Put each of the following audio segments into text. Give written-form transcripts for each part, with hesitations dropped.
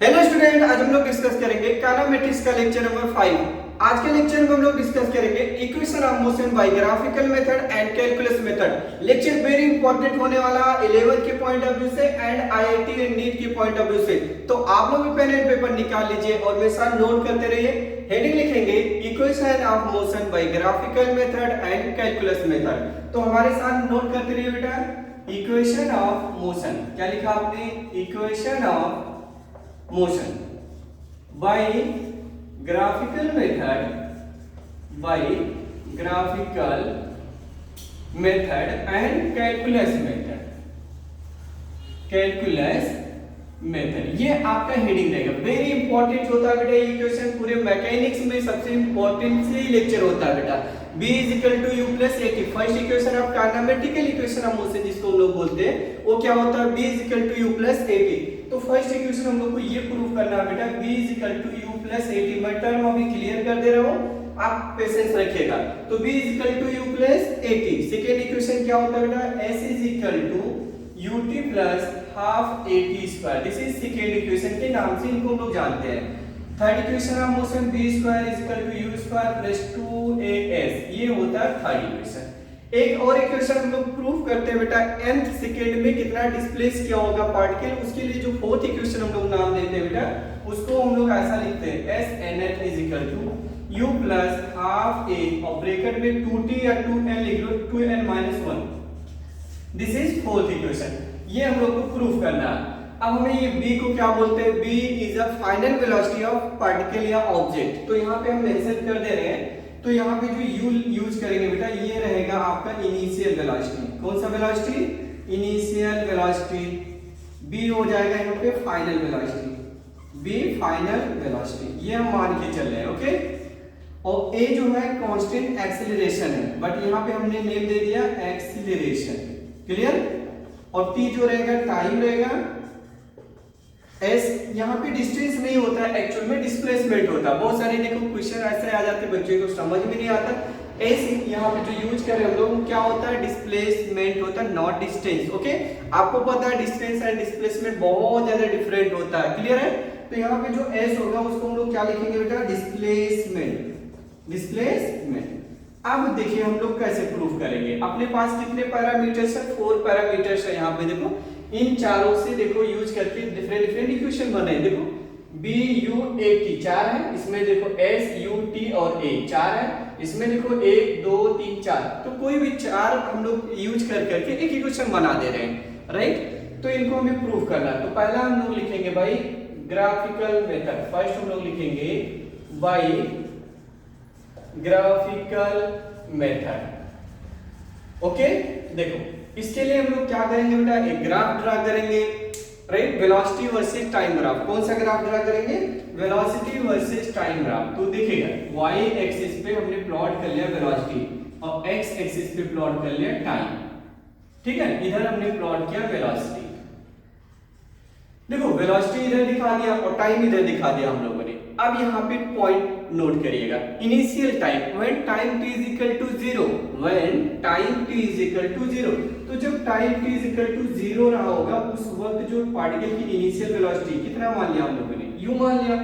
Hello student, आज हम लोग डिस्कस करेंगे काइनेमेटिक्स का लेक्चर नंबर 5। आज के लेक्चर में हम लोग डिस्कस करेंगे equation of motion by graphical method and calculus method. Lecture very important होने वाला 11th के पॉइंट ऑफ व्यू से एंड आईआईटी एंड नीट के पॉइंट ऑफ व्यू से। तो आप लोग भी पेन एंड पेपर निकाल लीजिए और मेरे साथ नोट करते रहिए। हेडिंग लिखेंगे equation of motion by graphical method and calculus method. तो हमारे साथ नोट करते रहिए बेटा, इक्वेशन ऑफ मोशन। क्या लिखा आपने? Equation of motion by graphical method and calculus method। ये आपका हेडिंग रहेगा, वेरी इंपॉर्टेंट होता है बेटा। ये क्वेश्चन पूरे मैकेनिक्स में सबसे इंपॉर्टेंट से लेक्चर होता है बेटा। B is equal to U plus A T, first equation of kinematical equation of motion जिसको हम लोग बोलते हैं, वो क्या होता है? B is equal to U plus A T. तो फर्स्ट इक्वेशन हम लोग को ये प्रूव करना है बेटा, B is equal to U plus A T. मैं टर्म अभी क्लियर कर दे रहा हूँ, आप पेशेंस रखिएगा। तो B is equal to U plus A T. Second equation क्या होता है बेटा? S is equal to ut plus half A T square. This is second equation के नाम से इनको हम लोग जानते हैं। Third equation of motion b square is equal to u square plus 2as, ये होता है थर्ड इक्वेशन। एक और इक्वेशन हम लोग प्रूव करते हैं बेटा, nth सेकंड में कितना डिस्प्लेस किया होगा पार्टिकल, उसके लिए जो फोर्थ इक्वेशन हम लोग नाम देते हैं बेटा, उसको हम लोग ऐसा लिखते हैं snl is equal to u plus half a और ब्रैकेट में 2t या 2n लिख लो, 2n minus 1। This is fourth equation. ये हम लोग को प्रूफ करना है। अब हमें ये b को क्या बोलते हैं? b is a final velocity of particle या ऑब्जेक्ट। तो यहाँ पे हम मेंशन कर दे रहे हैं, तो यहाँ पे जो u यूज करेंगे बेटा, ये रहेगा आपका इनिशियल वेलोसिटी। कौन सा वेलोसिटी? Initial velocity. b हो जाएगा यहाँ पे final velocity, b final velocity, ये हम मान के चल रहे हैं। ओके, और a जो है कांस्टेंट एक्सीलरेशन है, बट यहाँ पे हमने नेम दे दिया एक्सीलरेशन। क्लियर? और t जो रहेगा टाइम रहेगा, s यहाँ पे डिस्टेंस नहीं होता है, एक्चुअल में डिस्प्लेसमेंट होता है। बहुत सारे देखो क्वेश्चन ऐसे आ जाते हैं, बच्चों को समझ में नहीं आता। s यहाँ पे जो यूज कर रहे हैं हम लोग, क्या होता है? डिस्प्लेसमेंट होता है, नॉट डिस्टेंस। ओके, आपको पता है डिस्टेंस एंड डिस्प्लेसमेंट बहुत ज्यादा डिफरेंट होता है। क्लियर है? तो यहाँ पे जो s होगा उसको हम लोग क्या लिखेंगे बेटा? Displacement, displacement. अब देखिए हम लोग कैसे प्रूफ करेंगे। अपने पास कितने पैरामीटर्स है? 4 पैरामीटर्स है। यहाँ पे देखो, इन चारों से देखो यूज करके डिफरेंट डिफरेंट इक्वेशन बने। देखो b u a t 4 है, इसमें देखो s u t और a 4 है, इसमें देखो 1 2 3 4। तो कोई भी 4 हम लोग यूज कर करके एक इक्वेशन बना दे रहे हैं, राइट? तो इनको हमें प्रूफ करना है। तो पहला हम लोग लिखेंगे भाई ग्राफिकल मेथड। फर्स्ट हम लोग लिखेंगे बाय ग्राफिकल मेथड। ओके, देखो इसके लिए हम लोग क्या करेंगे बेटा? एक ग्राफ ड्रा करेंगे, right? Velocity versus time graph. कौन सा ग्राफ ड्रा करेंगे? Velocity versus time graph. तो देखिएगा y एक्सिस पे हमने प्लॉट कर लिया वेलोसिटी और x एक्सिस पे प्लॉट कर लिया टाइम। ठीक है, इधर हमने प्लॉट किया वेलोसिटी। देखो वेलोसिटी इधर दिखा दिया और टाइम इधर दिखा दिया हम लोगों ने। अब यहाँ पे पॉइंट नोट करिएगा, initial time when time t is equal to 0, when time t is equal to 0। तो जब time t is equal to 0 रहा होगा, उस वक्त जो पार्टिकल की इनिशियल वेलोसिटी कितना मान लिया हम लोगों ने? u मान लिया।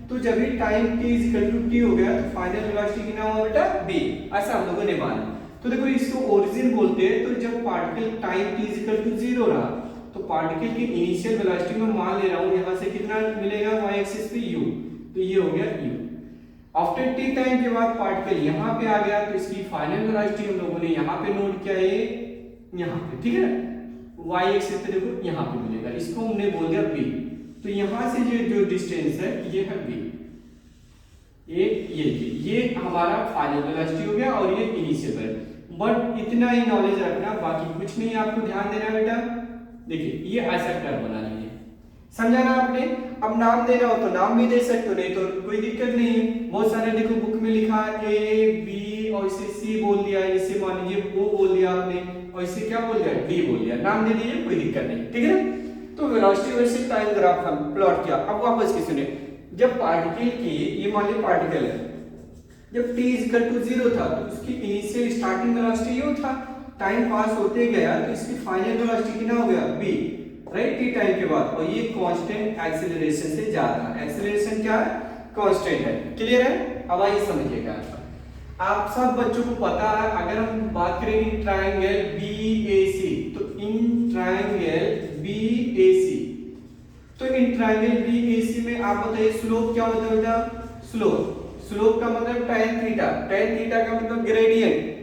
तो जब भी time t is equal to t हो गया, तो फाइनल वेलोसिटी कितना हुआ बेटा? b। ऐसा हम लोगों ने माना। तो देखो इसको ओरिजिन बोलते हैं। तो जब particle time t is equal to 0 रहा, तो पार्टिकल की इनिशियल वेलोसिटी में मान ले रहा हूं, यहां से कितना मिलेगा y एक्सिस पे u, तो ये हो गया u। आफ्टर t टाइम के बाद पार्टिकल यहां पे आ गया, तो इसकी फाइनल वेलोसिटी हम लोगों ने यहां पे नोट किया है, यहां पे। ठीक है, y एक्सिस पे देखो यहां पे मिलेगा, इसको हमने बोल दिया b। तो यहां से जो डिस्टेंस है ये है b, ये हमारा फाइनल वेलोसिटी हो गया और ये इनिशियल वेलोसिटी। बट इतना ही नॉलेज रखना, बाकी कुछ नहीं आपको ध्यान देना बेटा। देखिए ये ऐसा कर्व बना लीजिए, समझा ना आपने? अब नाम देना हो तो नाम भी दे सकते हो, नहीं तो कोई दिक्कत नहीं है। बहुत सारे देखो बुक में लिखा a b और इसे c बोल दिया, इसे मान लीजिए o बोल दिया आपने, और इसे क्या बोल दिया? d बोल दिया। नाम दे दीजिए, कोई दिक्कत नहीं। ठीक है ना? तो वेलोसिटी वर्सेस टाइम ग्राफ हम प्लॉट किया। अब वापस की सुने, जब पार्टिकल की, ये मान लीजिए पार्टिकल है, जब t इज इक्वल टू 0 था, तो उसकी इनिशियल स्टार्टिंग वेलोसिटी ये था। टाइम पास होते गया तो इसकी फाइनल वेलोसिटी कितना हो गया? b। राइट, टी टाइम के बाद, और ये कांस्टेंट एक्सीलरेशन से जा रहा है। एक्सीलरेशन क्या है? कांस्टेंट है। क्लियर है? अब आइए समझिएगा, आप सब बच्चों को पता है, अगर हम बात करेंगे ट्रायंगल BAC, तो इन ट्रायंगल BAC, तो इन ट्रायंगल BAC में आप बताइए स्लोप क्या होता है बेटा? स्लोप का मतलब tan थीटा, tan थीटा का मतलब ग्रेडियंट।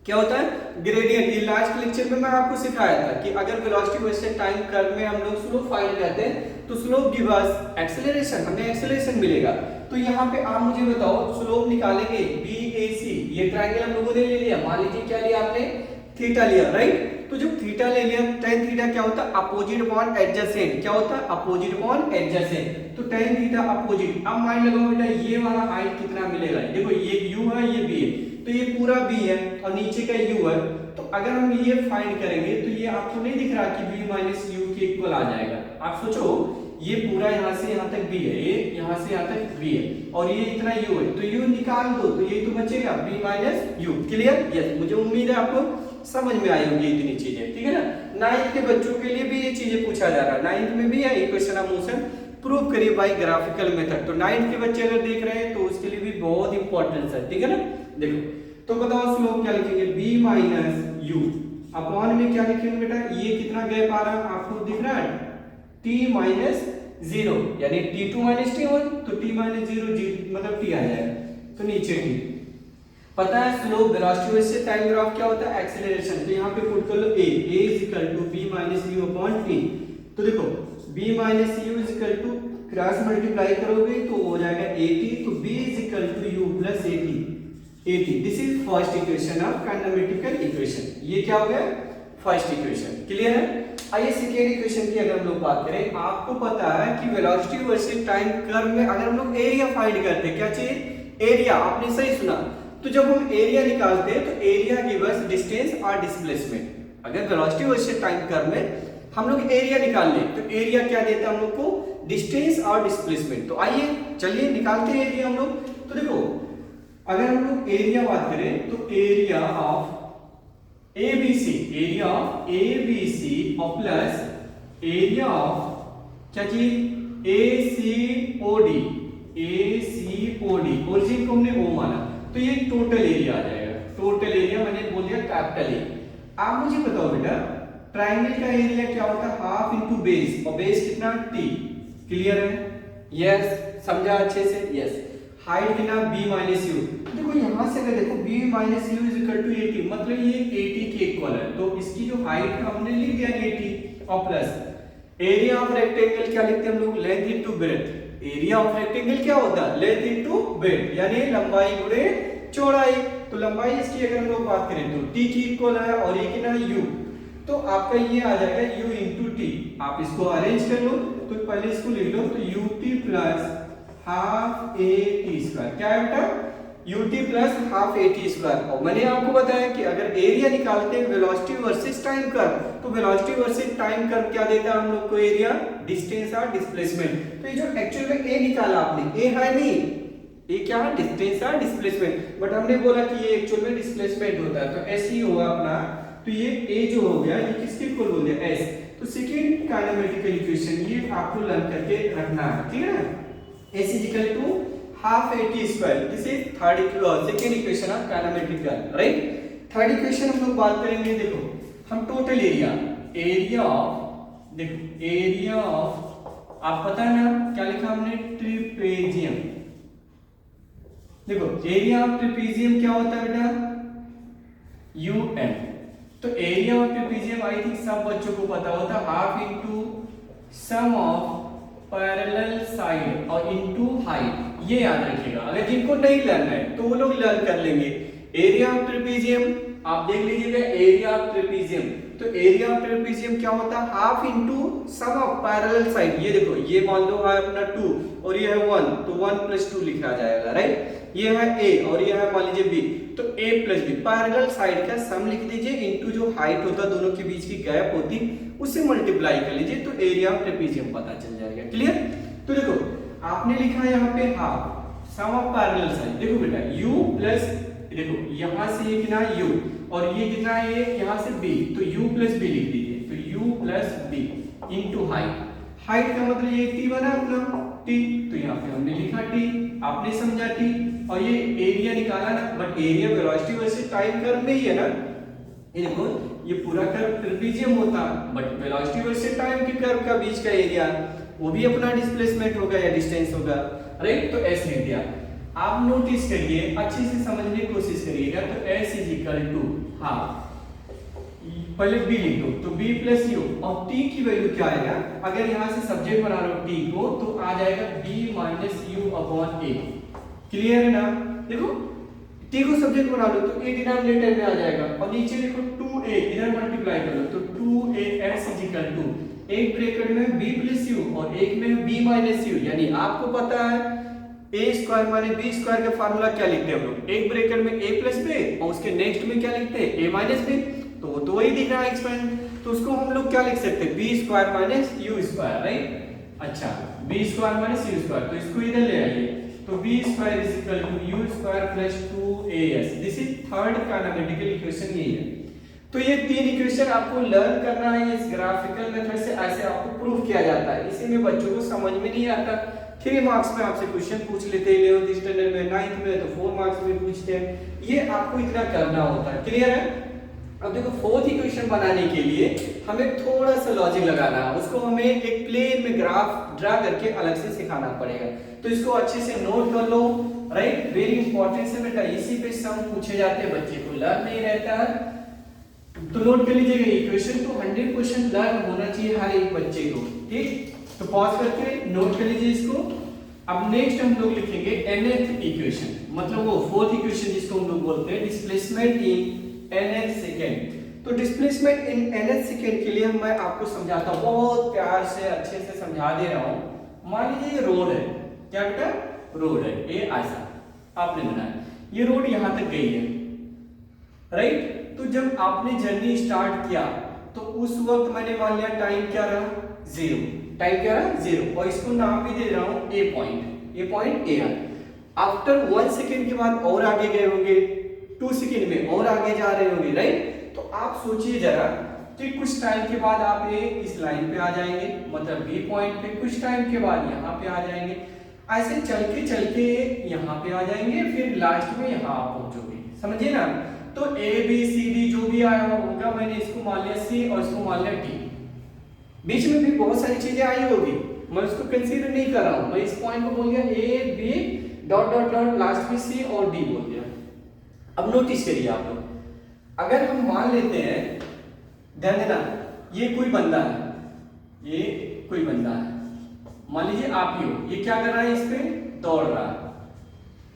क्या होता है? ग्रेडियंट। ये लास्ट लेक्चर में मैं आपको सिखाया था कि अगर वेलोसिटी वर्सेस टाइम कर्व में हम लोग स्लोप फाइंड करते हैं तो स्लोप गिव अस एक्सेलरेशन, हमें एक्सेलरेशन मिलेगा। तो यहाँ पे आप मुझे बताओ, स्लोप निकालेंगे BAC, ये ट्रायंगल हम लोगों ने ले लिया, मान लीजिए क्या लिया आपने? थीटा लिया, राइट। तो जब थीटा ले लिया, tan थीटा क्या होता है? Opposite bond adjacent. क्या होता है? Opposite bond adjacent. तो tan थीटा अपोजिट। अब माइंड लगाओ बेटा, ये वाला हाइट कितना मिलेगा? देखो ये u है, ये b है, तो ये पूरा b है और नीचे का u है। तो अगर हम ये फाइंड करेंगे तो ये आपको नहीं दिख रहा कि b माइनस u के इक्वल आ जाएगा। आप सोचो, ये पूरा यहाँ से यहाँ तक b है, ये यहाँ से यहाँ तक b है, और ये इतना u है, तो u निकाल दो तो ये तो बचेगा b minus u। Clear? Yes, मुझे उम्मीद है आपको समझ में आई होगी इतनी चीजें, ठीक है ना। 9th के बच्चों के लिए भी ये चीजें पूछा जा रहा है, 9th में भी है इक्वेशन ऑफ मोशन प्रूव करिए बाय ग्राफिकल मेथड। तो 9th के बच्चे अगर देख रहे हैं तो उसके लिए भी बहुत इंपॉर्टेंट है, ठीक है ना। देखो, तो बताओ स्लोप क्या लिखेंगे? b माइनस u अपॉन में क्या लिखेंगे बेटा? ये कितना गैप आ रहा है आपको दिख रहा है? t माइनस 0, यानी t2 माइनस t1, तो t माइनस 0 मतलब t आ जाएगा, तो नीचे t। पता है slope velocity versus time graph क्या होता है? एक्सेलरेशन। तो यहाँ पे पुट कर लो a is equal to b minus u upon t। तो देखो b minus u is equal to cross multiply करोगे तो हो जाएगा at, तो b is equal to u plus at। This is first equation of kinematical equation. ये क्या हो गया? First equation. क्लियर है? आइए सेकेंड इक्वेशन की अगर हम लोग बात करें, आपको पता है कि वेलोसिटी वर्सेस टाइम कर्व में अगर हम लोग एरिया फाइंड करते हैं, क्या चीज? एरिया। आपने सही सुना। तो जब हम एरिया निकालते हैं तो एरिया गिव अस डिस्टेंस और डिस्प्लेसमेंट। अगर वेलोसिटी वर्सेस टाइम कर्व में हम लोग एरिया निकाल लें तो एरिया क्या देता है हम लोग को? डिस्टेंस और डिस्प्लेसमेंट। तो आइए चलिए निकालते हैं एरिया हम लोग। तो देखो, अगर हम लोग एरिया बात करें तो area of ABC, area of ABC और प्लस एरिया ऑफ क्या चीज? ACOD, ओरिजिन को हमने O माना, तो ये टोटल एरिया आ जाएगा। टोटल एरिया मैंने बोल दिया कैपिटल ए। आप मुझे बताओ बेटा, ट्रायंगल का एरिया क्या होता है? हाफ इंटू बेस, और बेस कितना? t। क्लियर है? यस, समझा अच्छे से? यस। हाइट कितना? b minus u। देखो यहाँ से अगर देखो b minus u is equal to 80, मतलब ये 80 के इक्वल है, तो इसकी जो हाइट है हमने लिख दिया 80 और प्लस एरिया ऑफ रेक्टेंगल क्या लिखते हैं हम लोग? Length into breadth. Area of rectangle क्या होता है? लेंथ इनटू ब्रेड्थ, यानी लंबाई गुणे चौड़ाई। तो लंबाई इसकी अगर हम लोग बात करें तो t की इक्वल है, और ये कितना है? u। तो आपका ये आ जाएगा u इंटू टी। आप इसको अरेंज कर लो, तो पहले इसको लिख लो, तो ut plus half a t square. क्या है बेटा? ut plus half a t square. और मैंने आपको बताया कि अगर एरिया निकालते हैं वेलोसिटी वर्सेस टाइम कर्व, तो वेलोसिटी वर्सेस टाइम कर्व क्या देता है हम लोग को? एरिया, डिस्टेंस और डिस्प्लेसमेंट। तो ये जो एक्चुअल में a निकाला आपने, a है नहीं, ये क्या है? डिस्टेंस और डिस्प्लेसमेंट, बट हमने बोला कि ये एक्चुअल में डिस्प्लेसमेंट होता है, तो ऐसे ही होगा अपना। तो ये a जो हो गया, ये किसके इक्वल हो गया? s। तो सेकंड काइनेमेटिकल इक्वेशन ये आपको लर्न करके रखना है, ठीक है ना। s is equal to half a t square. This is second equation of kinematical, right. Third equation हम लोग बात करेंगे। देखो, हम टोटल एरिया ऑफ, देखो एरिया ऑफ, आप पता है ना क्या लिखा हमने? ट्रिपेजियम। देखो एरिया ऑफ ट्रिपेजियम क्या होता है बेटा? UN। तो area of trapezium I think सब बच्चों को पता होता है, half into sum of parallel side और इंटू हाइट। ये याद रखिएगा, अगर जिनको नहीं लर्न है तो वो लोग लर्न कर लेंगे। एरिया ऑफ ट्रेपेजियम आप देख लीजिएगा, एरिया ऑफ ट्रेपेजियम, तो एरिया ऑफ ट्रेपेजियम क्या होता है? Half into sum of parallel side. ये देखो, ये मान लो है अपना 2 और ये है 1, तो 1 प्लस 2 लिखा जाएगा, राइट। ये है a और ये है मान लीजिए b, तो a plus b parallel side का सम लिख दीजिए इनटू जो हाइट होता है दोनों के बीच की गैप होती उससे मल्टीप्लाई कर लीजिए, तो एरिया ऑफ ट्रेपेजियम पता चल जाएगा। क्लियर? तो देखो आपने लिखा है यहाँ पे half sum of parallel side. देखो बेटा u प्लस, देखो यहाँ से ये कितना u और ये कितना है, यहाँ से b, तो u प्लस b लिख दीजिए, तो u plus b into height. Height का मतलब ये टी बना अपना टी, तो यहाँ पे हमने लिखा टी, आपने समझा टी। और ये एरिया निकाला ना, बट एरिया वेलोसिटी वैसे टाइम कर्व में ही है ना, ये देखो ये पूरा कर्व ट्रेपेजियम होता, बट वेलोसिटी वैसे टाइम के कर्व का बीच का एरिया, वो भी अपना डिस्प्लेसमेंट होगा या डिस्टेंस होगा, राइट। तो एस लिख दिया। आप नोटिस करिए, अच्छे से समझने की कोशिश करिएगा। तो S is equal to half, पहले बी लिख दो, तो बी प्लस यू, और टी की वैल्यू क्या आएगा, अगर यहां से सब्जेक्ट बना लो टी को, तो आ जाएगा B minus U upon A. Clear है ना? देखो टी को सब्जेक्ट बना लो तो ए डिनोमिनेटर में आ जाएगा, और नीचे देखो 2a इधर मल्टीप्लाई कर लो, तो 2as इज इक्वल टू, एक ब्रैकेट में b प्लस यू और एक में b माइनस यू, यानी आपको पता है a square minus b square का फार्मूला क्या लिखते हैं हम लोग, एक ब्रैकेट में a प्लस b और उसके नेक्स्ट में क्या लिखते हैं a माइनस b, तो वही दिख रहा है एक्सपेंड, तो उसको हम लोग क्या लिख सकते हैं b square minus u square, right. अच्छा b square minus u square, तो इसको इधर ले आइए, तो b square is equal to u square plus 2as, this is third kinematical equation, यही है। तो ये तीन इक्वेशन आपको लर्न करना है, इस ग्राफिकल मेथड से ऐसे आपको प्रूफ किया जाता है। इसी में बच्चों को समझ में नहीं आता, 3 मार्क्स में आपसे क्वेश्चन पूछ लेते हैं, 11th स्टैंडर्ड में, 9th में तो 4 मार्क्स में पूछते हैं, ये आपको इतना करना होता है। क्लियर है? अब देखो फोर्थ इक्वेशन बनाने के लिए हमें थोड़ा सा लॉजिक लगाना है, उसको हमें एक प्लेन में ग्राफ ड्रा करके अलग से सिखाना पड़ेगा, तो इसको अच्छे से नोट कर लो, राइट। वेरी इंपॉर्टेंट है बेटा, इसी पे सम पूछे जाते हैं, बच्चे को लर्न नहीं रहता है, तो नोट कर लीजिएगा। इक्वेशन तो 100% लर्न होना चाहिए हर एक बच्चे को, ठीक। तो पॉज करके नोट कर लीजिए इसको। अब नेक्स्ट हम लोग लिखेंगे nth इक्वेशन, मतलब वो फोर्थ इक्वेशन जिसको हम लोग बोलते हैं डिस्प्लेसमेंट इन nth सेकेंड। तो डिस्प्लेसमेंट इन nth सेकेंड के लिए मैं आपको समझाता हूँ, बहुत प्यार से अच्छे से समझा दे रहा हूँ। मान लीजिए ये रोड है, क्या बेटा, रोड है, ये ऐसा आपने बनाया, ये रोड यहाँ तक गई है, राइट। तो जब आपने जर्नी स्टार्ट किया तो उस वक्त मैंने मान लिया टाइम क्या रहा, 0, टाइम क्या रहा 0, और इसको नाम भी दे रहा हूँ ए पॉइंट ए। आफ्टर 1 सेकेंड के बाद और आगे गए होंगे, 2 सेकेंड में और आगे जा रहे होंगे, राइट। तो आप सोचिए जरा कि कुछ टाइम के बाद आप इस लाइन पे आ जाएंगे, मतलब बी पॉइंट पे, कुछ टाइम के बाद यहाँ पे आ जाएंगे, ऐसे चल के यहाँ पे आ जाएंगे, फिर लास्ट में यहाँ आप पहुंचोगे, समझिए ना। तो ए बी सी डी जो भी आया होगा, मैंने इसको मान लिया सी और इसको मान लिया डी, बीच में भी बहुत सारी चीजें आई होगी, मैं उसको कंसीडर नहीं कर रहा हूं, मैं इस पॉइंट को बोल दिया A B dot dot dot, last में सी और डी बोल दिया। अब नोटिस करिए आप लोग, अगर हम मान लेते हैं, ध्यान देना, ये कोई बंदा है, ये कोई बंदा है, मान लीजिए आप ही हो, ये क्या कर रहा है, इस पे दौड़ रहा है,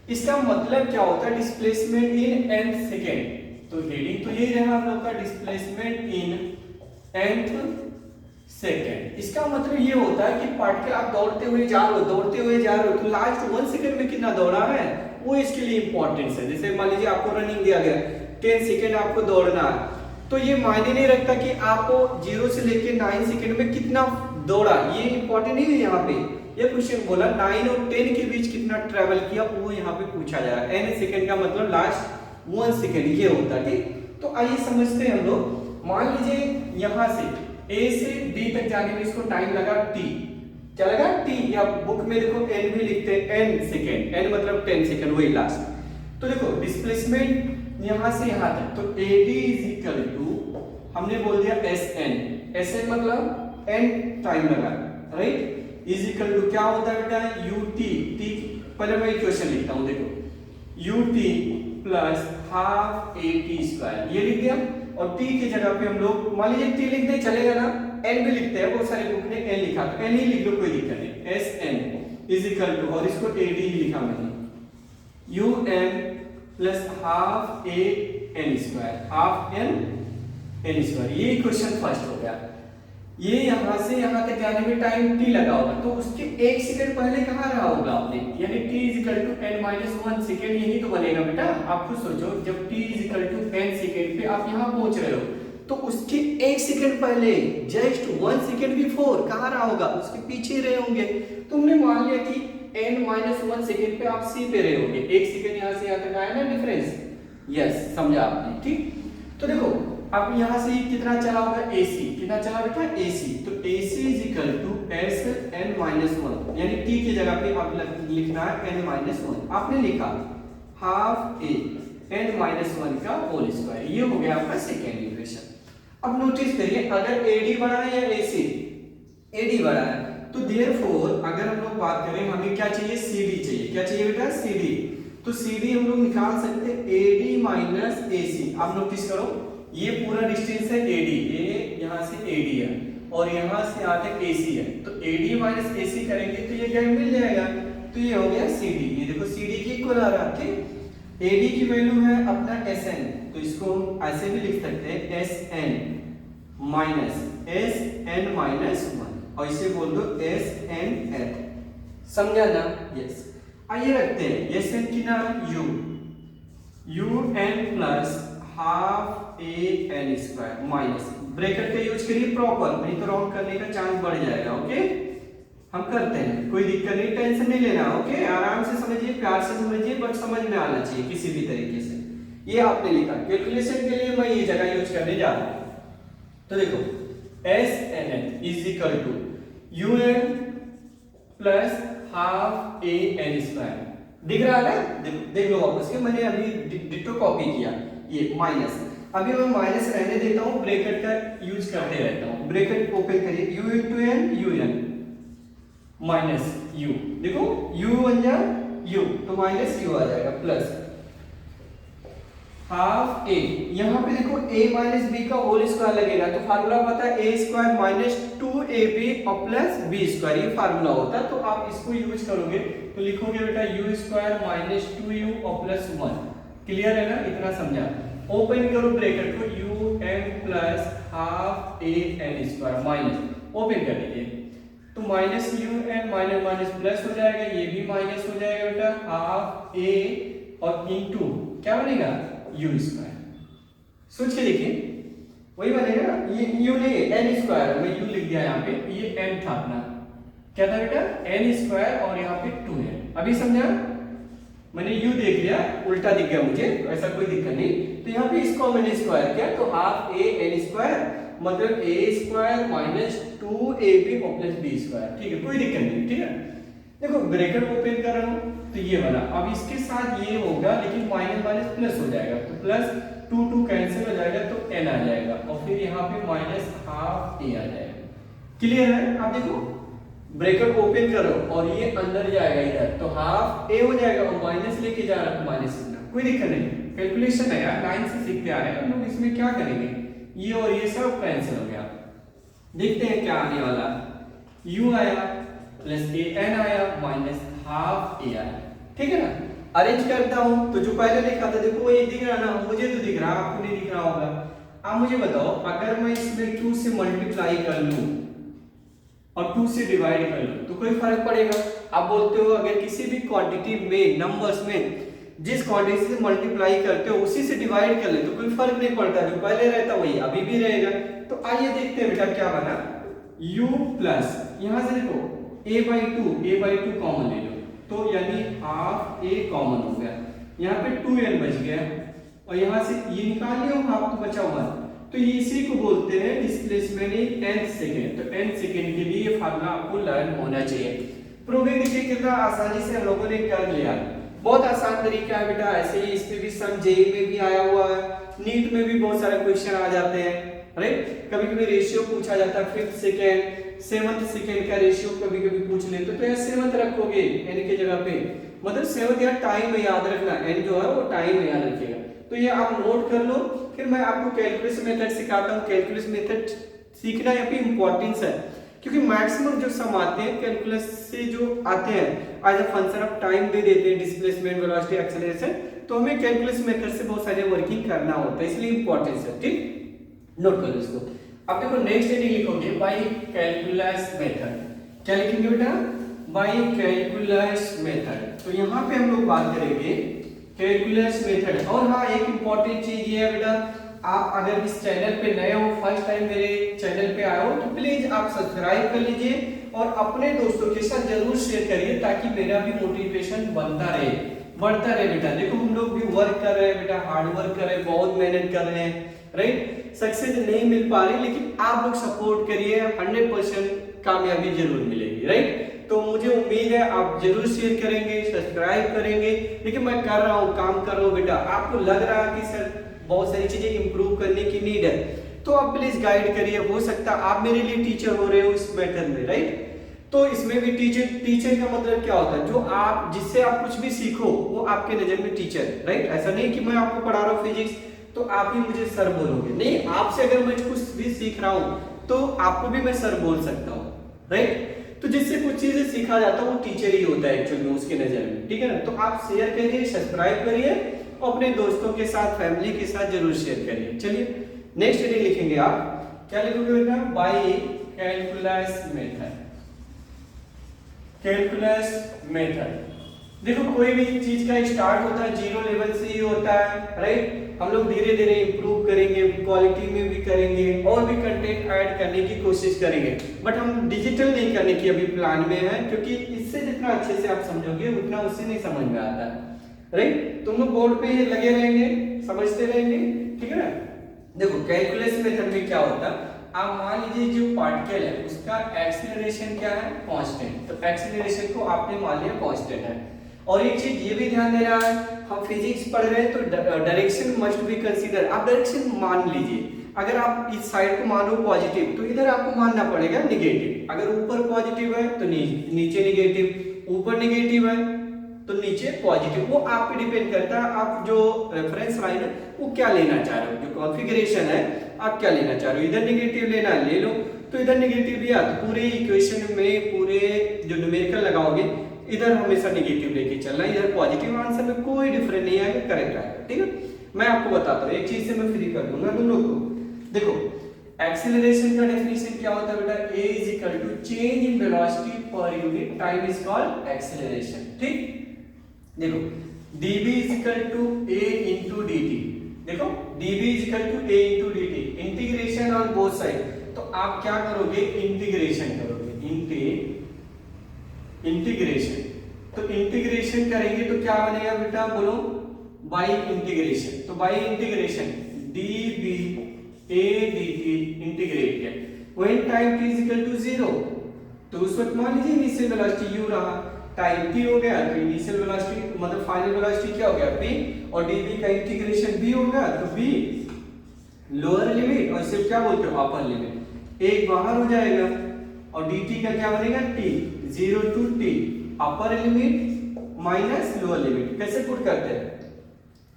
इसका मतलब क्या होता है, डिस्प्लेसमेंट इन nth सेकेंड। तो हेडिंग तो यही रहा हम लोग का, डिस्प्लेसमेंट इन nth सेकेंड। इसका मतलब ये होता है कि पार्टिकल आप दौड़ते हुए जा रहे हो, तो लास्ट 1 सेकेंड में कितना दौड़ा है वो इसके लिए इंपॉर्टेंट है। जैसे मान लीजिए आपको रनिंग दिया गया 10 सेकेंड आपको दौड़ना है, तो ये मायने नहीं रखता कि आपको 0 से लेके 9 सेकेंड में कितना दौड़ा, ये इंपॉर्टेंट नहीं है। यहाँ पे ये क्वेश्चन बोला 9 और 10 के बीच कितना ट्रेवल किया, वो यहाँ पे पूछा जा रहा है। n सेकेंड का मतलब लास्ट 1 सेकेंड ये होता है, ठीक। तो आइए समझते हैं हम लोग। मान लीजिए यहाँ से a से b तक जाने में इसको टाइम लगा t, क्या लगा t, या बुक में देखो n भी लिखते हैं n सेकेंड, n मतलब 10 सेकेंड, वही लास्ट। तो देखो डिस्प्लेसमेंट यहाँ से यहाँ तक, तो ad इज इक्वल टू, हमने बोल दिया sn मतलब n टाइम लगा, राइट, इज इक्वल टू क्या होता है बेटा, ut, t, पहले मैं इक्वेशन लिखता हूँ, देखो ut plus half at square, ये लिख दिया, और t की जगह पे हम लोग मान लीजिए t लिखते चलेगा ना, n भी लिखते हैं, बहुत सारे बुक ने n लिखा, तो n ही लिख लो, कोई दिक्कत नहीं, sn इज इक्वल टू, और इसको ad ही लिखा मैंने, um plus half a n square, half n square, ये इक्वेशन फर्स्ट हो गया। ये यहाँ से यहाँ तक जाने में टाइम t लगा होगा, तो उसके 1 सेकंड पहले कहाँ रहा होगा आपने, यानी t is equal to n-1 second, यही तो बनेगा बेटा। आप खुद सोचो, जब t is equal to n second पे आप यहाँ पहुंच रहे हो, तो उसके 1 सेकंड पहले, जस्ट 1 सेकंड बिफोर कहाँ रहा होगा, उसके पीछे रहे होंगे। तुमने मान लिया कि n-1 सेकंड पे आप c पे रहे होंगे, 1 सेकंड यहाँ से यहाँ तक आया ना डिफरेंस, यस, समझा आपने, ठीक। तो देखो अब यहाँ से कितना चला होगा AC, कितना चला बेटा AC, तो AC is equal to S N minus one, यानी t की जगह पे अब लिखना है n माइनस वन, आपने लिखा half a n minus one का होल स्क्वायर, ये हो गया आपका सेकेंड इक्वेशन। अब नोटिस करिए अगर AD बड़ा है या AC, AD बड़ा है तो देयरफॉर अगर हम लोग बात करें हमें क्या चाहिए, CD चाहिए, क्या चाहिए बेटा CD, तो CD हम लोग निकाल सकते हैं AD माइनस AC। अब नोटिस करो ये पूरा डिस्टेंस है AD, ये यहाँ से AD है और यहाँ से यहाँ तक AC है, तो AD माइनस AC करेंगे तो ये गैप मिल जाएगा, तो ये हो गया CD। ये देखो CD की इक्वल आ रहा है, ठीक। AD की वैल्यू है अपना SN, तो इसको हम ऐसे भी लिख सकते हैं SN minus SN minus one, और इसे बोल दो SNN, समझा ना? यस। आइए रखते हैं SN की नाम UN plus half AN square minus, bracket का यूज करिए प्रॉपर, नहीं तो रॉन्ग करने का चांस बढ़ जाएगा। ओके, हम करते हैं, कोई दिक्कत नहीं, टेंशन नहीं लेना। ओके, आराम से समझिए, प्यार से समझिए, बट समझ में आना चाहिए किसी भी तरीके से। ये आपने लिखा, कैलकुलेशन के लिए मैं ये जगह यूज करने जा रहा हूं। तो देखो SNN is equal to UN plus half AN square, दिख रहा है ना? देख लो वापस के, मैंने अभी डिटो कॉपी किया, ये माइनस, अभी मैं माइनस रहने देता हूं, ब्रैकेट का यूज करते रहता हूं। ब्रैकेट ओपन करिए, U into N UN minus U, देखो U बन जा U, तो माइनस U आ जाएगा प्लस हाफ A, यहाँ पे देखो A माइनस B का होल स्क्वायर लगेगा, तो फार्मूला पता है A स्क्वायर माइनस 2AB और प्लस B स्क्वायर, ये फार्मूला होता है। तो आप इसको यूज करोगे तो लिखोगे बेटा U स्क्वायर माइनस 2U और प्लस 1, क्लियर है ना? इतना समझा। ओपन करो ब्रैकेट को, UN plus half AN square minus, open कर लीजिए, तो minus UN minus minus plus हो जाएगा, ये भी माइनस हो जाएगा बेटा, हाफ A और इनटू क्या बनेगा U स्क्वायर, सोच के देखिए वही बनेगा ना, ये U नहीं N स्क्वायर, मैं U लिख दिया यहाँ पे, ये N था अपना, क्या था बेटा N स्क्वायर और यहाँ पे 2N। अभी समझा? मैंने U देख लिया, उल्टा दिख गया मुझे, तो ऐसा कोई दिक्कत नहीं, तो यहाँ पे इसको मैंने स्क्वायर किया, तो हाफ AN स्क्वायर मतलब A स्क्वायर माइनस 2AB और प्लस B स्क्वायर, ठीक है, कोई दिक्कत नहीं, ठीक है। देखो ब्रैकेट ओपन कर रहा हूँ तो ये बना, अब इसके साथ ये होगा लेकिन माइनस माइनस प्लस हो जाएगा, तो प्लस 2 कैंसिल हो जाएगा तो N आ जाएगा, और फिर यहाँ पे माइनस हाफ A आ जाएगा, क्लियर है? आप देखो ब्रैकेट ओपन करो और ये अंदर जाएगा इधर, तो हाफ A हो जाएगा, और माइनस लेके जा रहा है तो माइनस लिखना, कोई दिक्कत नहीं, कैलकुलेशन है यार, लाइन से सीखते आ रहे हैं हम लोग, इसमें क्या करेंगे, ये और ये सब कैंसिल हो गया। देखते हैं क्या आने वाला, U आया प्लस AN आया माइनस हाफ A आया, ठीक है ना? अरेंज करता हूं, तो जो पहले लिखा था देखो ये दिख रहा ना, मुझे तो दिख रहा, आपको नहीं दिख रहा होगा। अब मुझे बताओ अगर मैं इसमें 2 से मल्टीप्लाई कर लूं और 2 से डिवाइड कर लूं तो कोई फर्क पड़ेगा? आप बोलते हो अगर किसी भी क्वांटिटी में, नंबर्स में जिस क्वांटिटी से मल्टीप्लाई करते हो उसी से डिवाइड कर ले तो कोई फर्क नहीं पड़ता, जो पहले रहता वही अभी भी रहेगा। तो आइए देखते हैं बेटा क्या बना, U प्लस यहां से देखो a/2 कॉमन ले लो, तो यानी हाफ A कॉमन हो गया, यहाँ पे 2N बच गया, और यहाँ से ये निकाल लिया हाफ तो बचा 1, तो इसी को बोलते हैं डिस्प्लेसमेंट इन nth सेकेंड। तो nth सेकेंड के लिए ये फार्मूला आपको लर्न होना चाहिए। प्रूविंग देखिए कितना आसानी से हम लोगों ने कर लिया, बहुत आसान तरीका है बेटा, ऐसे ही इस पे भी सम जेई में भी आया हुआ है, नीट में भी बहुत सारे क्वेश्चन आ जाते हैं, राइट? कभी कभी रेशियो पूछा जाता है, 5th सेकेंड 7th सेकेंड का रेशियो कभी कभी पूछ लेते, तो यहाँ 7th रखोगे n की जगह पे, मतलब 7th यार टाइम में याद रखना, n जो है वो टाइम में याद रखिएगा, तो ये आप नोट कर लो। फिर मैं आपको कैलकुलेशन मेथड सिखाता हूँ, कैलकुलेशन मेथड सीखना यहाँ पे इंपॉर्टेंस है, क्योंकि मैक्सिमम जो सम आते हैं कैलकुलस से जो आते हैं as a function of time दे देते हैं, डिस्प्लेसमेंट, वेलोसिटी, एक्सेलरेशन, तो हमें कैलकुलस मेथड से बहुत सारे वर्किंग करना होता है, इसलिए इंपॉर्टेंस है, ठीक? नोट करो इसको। अब देखो नेक्स्ट हेडिंग लिखोगे बाय कैलकुलस मेथड, क्या लिखेंगे बेटा? By calculus method. तो यहाँ पे हम लोग बात करेंगे कैलकुलस मेथड। और हाँ, एक इंपॉर्टेंट चीज ये है बेटा, आप अगर इस चैनल पे नए हो, फर्स्ट टाइम मेरे चैनल पे आए हो, तो प्लीज आप सब्सक्राइब कर लीजिए और अपने दोस्तों के साथ जरूर शेयर करिए, ताकि मेरा भी मोटिवेशन बनता रहे, बढ़ता रहे बेटा। देखो हम लोग भी वर्क कर रहे हैं बेटा, हार्ड वर्क कर रहे हैं, बहुत मेहनत कर रहे हैं, राइट? सक्सेस नहीं मिल पा रही, लेकिन आप लोग सपोर्ट करिए, 100% कामयाबी जरूर मिलेगी, राइट। तो मुझे उम्मीद है आप जरूर शेयर करेंगे, सब्सक्राइब करेंगे। देखिए मैं कर रहा हूँ, काम कर रहा हूँ बेटा, आपको लग रहा है कि सर बहुत सारी चीजें इंप्रूव करने की नीड है, तो आप प्लीज गाइड करिए। हो सकता है आप मेरे लिए टीचर हो रहे हो इस मैटर में, राइट। तो इसमें भी टीचर का मतलब क्या होता है, जो आप जिससे आप कुछ भी सीखो वो आपके नजर में टीचर, राइट। ऐसा नहीं कि मैं आपको पढ़ा रहा हूँ फिजिक्स तो आप ही मुझे सर बोलोगे, नहीं, आपसे अगर मैं कुछ भी सीख रहा हूँ तो आपको भी मैं सर बोल सकता हूँ, राइट। तो जिससे कुछ चीजें सीखा जाता है वो टीचर ही होता है एक्चुअली में उसके नजर में, ठीक है ना। तो आप शेयर करिए, सब्सक्राइब करिए, अपने दोस्तों के साथ, फैमिली के साथ जरूर शेयर करिए। चलिए नेक्स्ट हेडिंग लिखेंगे, आप क्या लिखोगे बेटा, by calculus method. Calculus method, देखो कोई भी चीज का स्टार्ट होता है जीरो लेवल से ही होता है, राइट। हम लोग धीरे धीरे इंप्रूव करेंगे, क्वालिटी में भी करेंगे और भी कंटेंट ऐड करने की कोशिश करेंगे, बट हम डिजिटल नहीं करने की अभी प्लान में है, क्योंकि इससे जितना अच्छे से आप समझोगे उतना उससे नहीं समझ में आता है, राइट। तुम लोग बोर्ड पे लगे रहेंगे, समझते रहेंगे, ठीक है ना। देखो कैलकुलस मेथड में क्या होता है, आप मान लीजिए जो पार्टिकल है उसका एक्सीलरेशन क्या है, कांस्टेंट, तो एक्सीलरेशन को आपने मान लिया कांस्टेंट है। और एक चीज ये भी ध्यान देना है, हम फिजिक्स पढ़ रहे हैं तो डायरेक्शन मस्ट बी कंसीडर। आप डायरेक्शन मान लीजिए, अगर आप इस साइड को मानो पॉजिटिव तो इधर आपको मानना पड़ेगा निगेटिव। अगर ऊपर पॉजिटिव है तो नीचे निगेटिव, ऊपर निगेटिव है तो नीचे पॉजिटिव। वो आप पे डिपेंड करता है, आप जो रेफरेंस लाइन है वो क्या लेना चाह रहे हो, जो कॉन्फ़िगरेशन है आप क्या लेना चाह रहे हो। इधर निगेटिव लेना है ले लो, तो इधर निगेटिव लिया तो पूरे इक्वेशन में पूरे जो न्यूमेरिकल लगाओगे इधर हमेशा निगेटिव लेके चलना, इधर पॉजिटिव। आंसर में कोई डिफरेंस नहीं आएगा, करेक्ट आएगा, ठीक है। मैं आपको बताता हूँ, एक चीज से मैं फ्री कर दूंगा दोनों को। देखो एक्सीलरेशन का डेफिनेशन क्या होता है बेटा, a is equal to change in velocity per unit time is called acceleration, ठीक। देखो dv is equal to a into dt, देखो dv is equal to a into dt, integration on both side. तो आप क्या करोगे, integration करोगे, integration. तो integration करेंगे तो क्या बनेगा बेटा, बोलो, बाई इंटीग्रेशन। तो by integration dv a dt integrate किया, when time t is equal to 0, तो उस वक्त मान लीजिए इनिशियल वेलोसिटी u रहा, टाइम t हो गया तो इनिशियल वेलोसिटी मतलब फाइनल वेलोसिटी क्या हो गया v, और dv का इंटीग्रेशन v होगा तो v लोअर लिमिट और सिर्फ क्या बोलते हो अपर लिमिट, एक बाहर हो जाएगा और dt का क्या बनेगा t, 0 to t, upper limit minus lower limit. कैसे पुट करते हैं,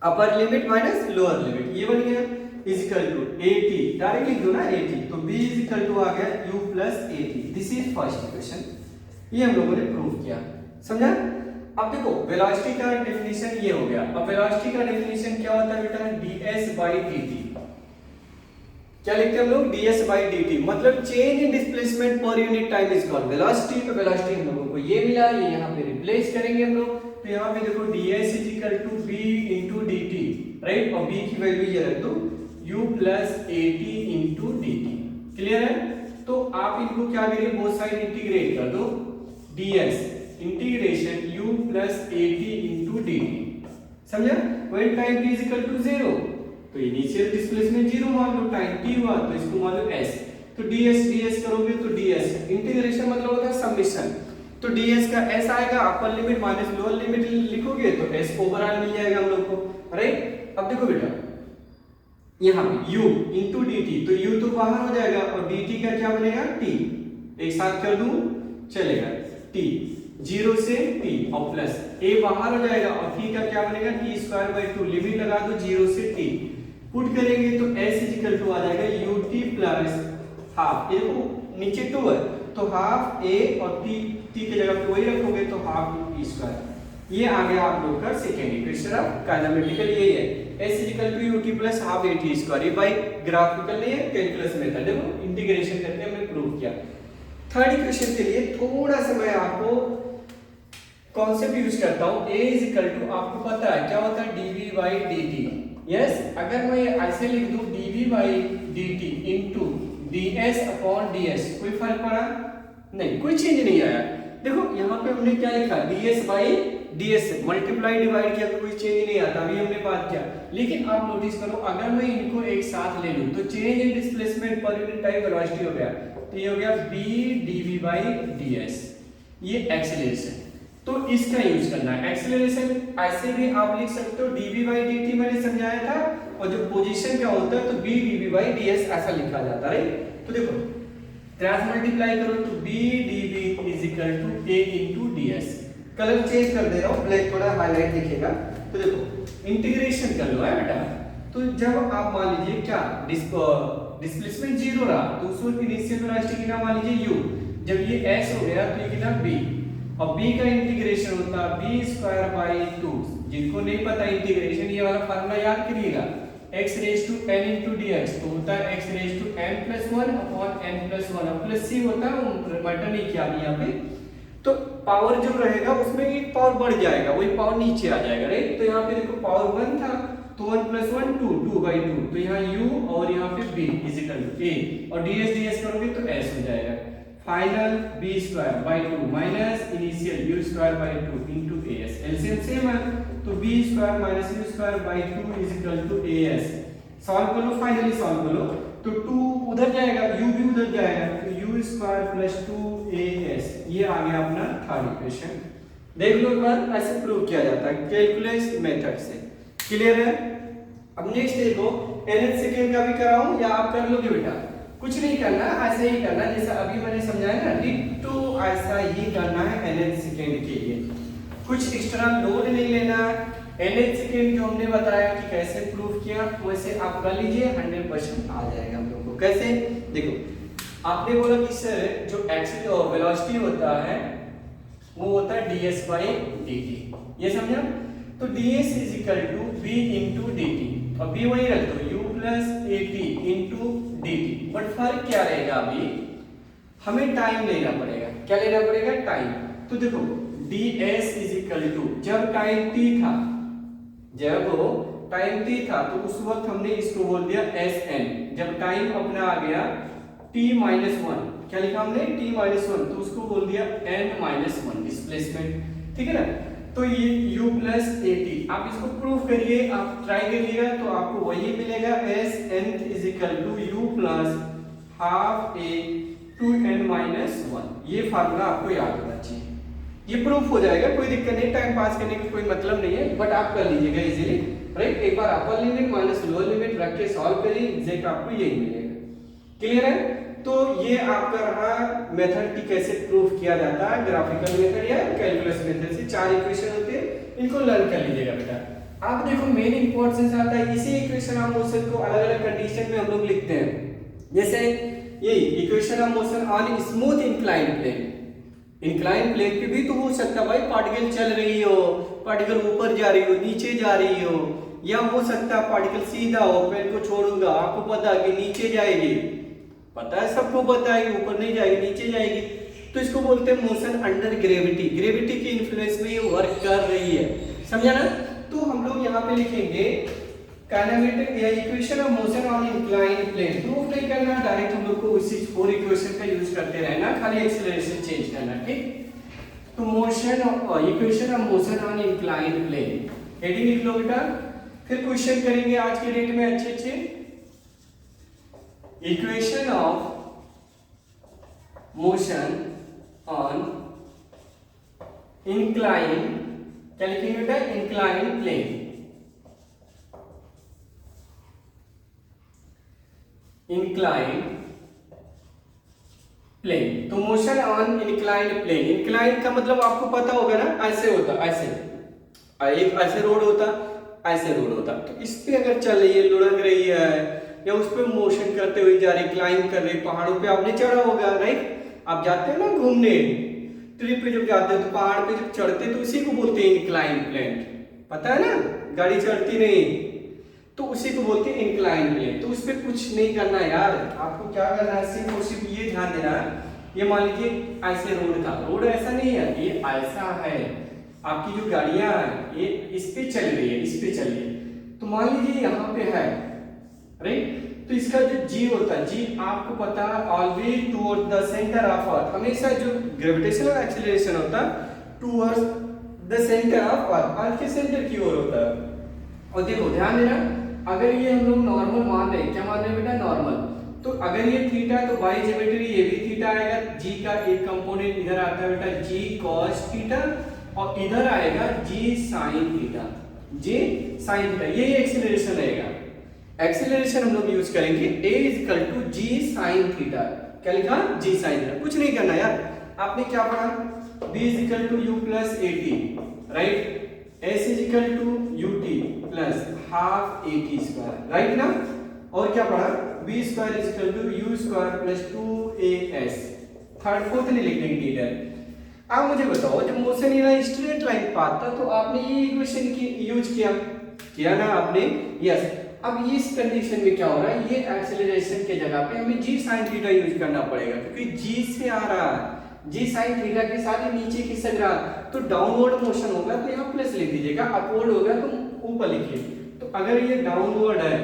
upper limit minus lower limit, ये बन गया is equal to at, direct लिख दो ना at, तो b इज इक्वल टू आ गया u plus at। This is first equation, ये हम लोगों ने प्रूव किया, समझा। अब देखो वेलोसिटी का डेफिनेशन ये हो गया। अब वेलोसिटी का डेफिनेशन क्या होता है बेटा, ds बाई dt। क्या लिखते हैं हम लोग, ds बाई dt, मतलब चेंज इन डिस्प्लेसमेंट पर unit time is called velocity. तो वेलोसिटी हम लोगों को ये मिला, ये यहाँ पे रिप्लेस करेंगे हम लोग, तो यहाँ पे देखो ds is equal to b into dt, right, और b की वैल्यू ये रख दो u plus at into dt, clear है। तो आप इनको क्या करिए, बोथ साइड इंटीग्रेट कर दो, ds integration u plus at into dt, समझा। When time t is equal to 0, तो इनिशियल डिस्प्लेसमेंट 0 मान लो, टाइम t हुआ तो इसको मान लो s, तो ds करोगे तो ds इंटीग्रेशन मतलब होता है समेशन, तो ds का s आएगा, अपर लिमिट माइनस लोअर लिमिट लिखोगे तो s ओवरऑल मिल जाएगा हम लोग को, राइट। अब देखो बेटा यहाँ पे u इंटू dt, तो u तो बाहर हो जाएगा और dt का क्या बनेगा t, एक साथ कर दूं चलेगा, t 0 से t और प्लस a बाहर हो जाएगा और t का क्या बनेगा, t स्क्वायर बाई 2, लिमिट लगा दो 0 से t, पुट करेंगे तो s इज इक्वल टू आ जाएगा ut प्लस हाफ, ये देखो नीचे 2 है तो हाफ a और t की जगह पे वही रखोगे तो हाफ t स्क्वायर। ये आ गया आप लोग का सेकेंड इक्वेशन ऑफ काइनेमेटिकल, यही है s is equal to ut plus half a t square. ये बाय ग्राफिकल नहीं है, कैलकुलस मेथड, देखो इंटीग्रेशन करके हमने प्रूव किया। थर्ड इक्वेशन के लिए थोड़ा सा मैं आपको कॉन्सेप्ट यूज करता हूं, a इज इक्वल टू, आपको पता है क्या होता है, dv बाई dt। यस, अगर मैं ऐसे लिख दूं dv by dt into ds upon ds, कोई फर्क पड़ा नहीं, कोई चेंज नहीं आया। देखो यहाँ पे हमने क्या लिखा, ds by ds multiply divide किया, कोई चेंज नहीं आता, अभी हमने बात किया। लेकिन आप नोटिस करो, अगर मैं इनको एक साथ ले लूं तो चेंज इन डिस्प्लेसमेंट पर यूनिट टाइम वेलोसिटी हो गया, तो ये हो गया b dv बाई ds, ये एक्सेलरेशन। तो इसका यूज करना है। एक्सेलरेशन ऐसे भी आप लिख सकते हो dv बाई dt, मैंने समझाया था, और जो पोजीशन क्या होता है तो b dv बाई ds ऐसा लिखा जाता है। तो देखो क्रॉस मल्टीप्लाई करो तो b dv is equal to a into ds। Colour change कर दे रहा हूं, ब्लैक थोड़ा हाईलाइट दिखेगा। तो देखो इंटीग्रेशन कर लो है बेटा। तो जब आप मान लीजिए क्या डिस्प्लेसमेंट जीरो रहा तो उस वक्त इनिशियल वेलोसिटी कितना मान लीजिए u, जब ये s हो गया तो ये कितना b, और b का इंटीग्रेशन होता है b स्क्वायर बाई 2। जिनको नहीं पता इंटीग्रेशन, ये वाला फार्मूला याद करिएगा, x raise to n into dx तो होता है x raise to n plus 1 upon n plus 1, और प्लस c होता है, वो मटर नहीं किया अभी यहाँ पे। तो पावर जो रहेगा उसमें एक पावर बढ़ जाएगा, वही पावर नीचे आ जाएगा, राइट। तो यहाँ पे देखो पावर 1 था तो 1 plus 1 2, 2 by 2, तो यहाँ u और यहाँ पे b is equal to a, और ds करोगे तो s हो जाएगा। Final b square by 2 minus initial u square by 2 into as, LCM same है तो b square minus u square by 2 is equal to as। Solve कर लो, finally solve कर लो तो 2 उधर जाएगा, u भी उधर जाएगा, तो u स्क्वायर प्लस 2as, ये आ गया अपना थर्ड इक्वेशन। देख लो एक बार, ऐसे प्रूव किया जाता है कैलकुलस मेथड से। क्लियर है? अब नेक्स्ट देखो, nth सेकंड का भी कराऊं या आप कर लोगे बेटा? कुछ नहीं करना, ऐसे ही करना जैसा अभी मैंने समझाया ना, डिट्टो ऐसा ही करना है nth सेकंड के लिए। कुछ एक्स्ट्रा लोड नहीं लेना। nth सेकंड जो हमने बताया कि कैसे प्रूव किया, वैसे आप कर लीजिए, 100% आ जाएगा हम लोग को। कैसे? देखो आपने बोला कि सर जो एक्सेल वेलोसिटी होता है वो होता है ds बाई dt, ये समझा? तो ds is equal to b into dt, और b वही रख दो u plus at into dt। But फर्क क्या रहेगा, अभी हमें टाइम लेना पड़ेगा। क्या लेना पड़ेगा? टाइम। तो देखो ds इज इक्वल टू, जब टाइम t था, जब टाइम t था तो उस वक्त हमने इसको बोल दिया sn। जब टाइम अपना आ गया t माइनस 1, क्या लिखा हमने? t माइनस 1, तो उसको बोल दिया n माइनस 1 डिस्प्लेसमेंट, ठीक है ना। तो ये u प्लस at, आप इसको प्रूफ करिए, आप ट्राई करिएगा तो आपको वही मिलेगा, s n is equal to u plus half a two n minus 1। ये फार्मूला आपको याद होना चाहिए, ये प्रूफ हो जाएगा, कोई दिक्कत नहीं, टाइम पास करने का कोई मतलब नहीं है, बट आप कर लीजिएगा इजीली, राइट। एक बार upper limit minus lower limit रख के सॉल्व करिए, एग्जैक्ट आपको यही मिलेगा। क्लियर है? तो ये आपका रहा मेथड की कैसे प्रूफ किया जाता है, ग्राफिकल मेथड या कैलकुलस मेथड से। 4 इक्वेशन होते हैं, इनको लर्न कर लीजिएगा बेटा। आप देखो मेन इंपॉर्टेंस आता है, इसी इक्वेशन ऑफ मोशन को अलग अलग कंडीशन में हम लोग लिखते हैं। जैसे ये equation of motion on smooth incline plane, incline plane पे भी तो हो सकता है भाई, पार्टिकल चल रही हो, पार्टिकल ऊपर जा रही हो, नीचे जा रही हो, या हो सकता है पार्टिकल सीधा हो, पेन को छोड़ूंगा, आपको पता है कि नीचे जाएगी, पता है सबको पता है कि ऊपर नहीं जाएगी नीचे जाएगी, तो इसको बोलते हैं मोशन अंडर ग्रेविटी। ग्रेविटी की इन्फ्लुएंस में ये वर्क कर रही है, समझा ना। तो हम लोग यहाँ पे लिखेंगे काइनेमेटिक या equation of motion on incline plane. Proof नहीं करना, डायरेक्ट हम लोग को उसी 4 इक्वेशन का यूज करते रहना, खाली एक्सीलरेशन चेंज करना, ठीक। तो motion equation of motion on incline plane, heading लिख लो बेटा। फिर क्वेश्चन करेंगे आज के डेट में अच्छे अच्छे। Equation of motion on incline, क्या लिखेंगे बेटा? Incline plane, incline plane. तो motion on incline plane, incline का मतलब आपको पता होगा ना, ऐसे होता, ऐसे एक ऐसे रोड होता, ऐसे रोड होता, तो इस पे अगर चल रही है, लुढ़क रही है, या उस पे मोशन करते हुए जा रही, क्लाइंब कर रही, पहाड़ों पे आपने चढ़ा होगा, राइट। आप जाते हो ना घूमने, ट्रिप पे जब जाते हो तो पहाड़ पे जब चढ़ते तो उसी को बोलते हैं इंक्लाइन प्लेन, पता है ना, गाड़ी चढ़ती नहीं तो उसी को बोलते हैं इंक्लाइन प्लेन। तो उस पर कुछ नहीं करना यार, आपको क्या करना है, सिर्फ और सिर्फ ये ध्यान देना, ये मान लीजिए ऐसे रोड था, रोड ऐसा नहीं है, ये ऐसा है, आपकी जो गाड़ियां हैं ये इस पे चल रही है, इस पे चल रही है, तो मान लीजिए यहाँ पे है, राइट। तो इसका जो g होता है, g आपको पता है always towards the centre of earth, हमेशा जो ग्रेविटेशनल एक्सीलरेशन होता है towards the centre of earth, earth के सेंटर की ओर होता है। और देखो ध्यान देना, अगर ये हम लोग नॉर्मल मान रहे हैं, क्या मान रहे हैं बेटा, नॉर्मल, तो अगर ये थीटा है तो बाई ज्योमेट्री ये भी थीटा आएगा, g का एक कंपोनेंट इधर आता है बेटा g cos थीटा, और इधर आएगा g sin theta, g sin theta, ये एक्सीलरेशन रहेगा। एक्सीलरेशन हम लोग यूज करेंगे a equal to g sin theta, क्या लिखा, g sin थीटा, कुछ नहीं करना यार, आपने क्या पढ़ा, b equal to u plus at, right, s equal to ut plus half at square, right ना, और क्या पढ़ा, b square is equal to u square plus 2as, third fourth नहीं लिख देंगे इधर। अब मुझे बताओ जब motion in straight line path था तो आपने ये इक्वेशन की यूज किया ना आपने, यस। अब इस कंडीशन में क्या हो रहा है, ये एक्सेलरेशन के जगह पे हमें g sin थीटा यूज करना पड़ेगा, क्योंकि g से आ रहा है, g sin थीटा के साथ ही नीचे खिसक रहा है, तो डाउनवर्ड मोशन होगा तो यहाँ प्लस लिख दीजिएगा, अपवर्ड होगा तो ऊपर लिखिए। तो अगर ये डाउनवर्ड है,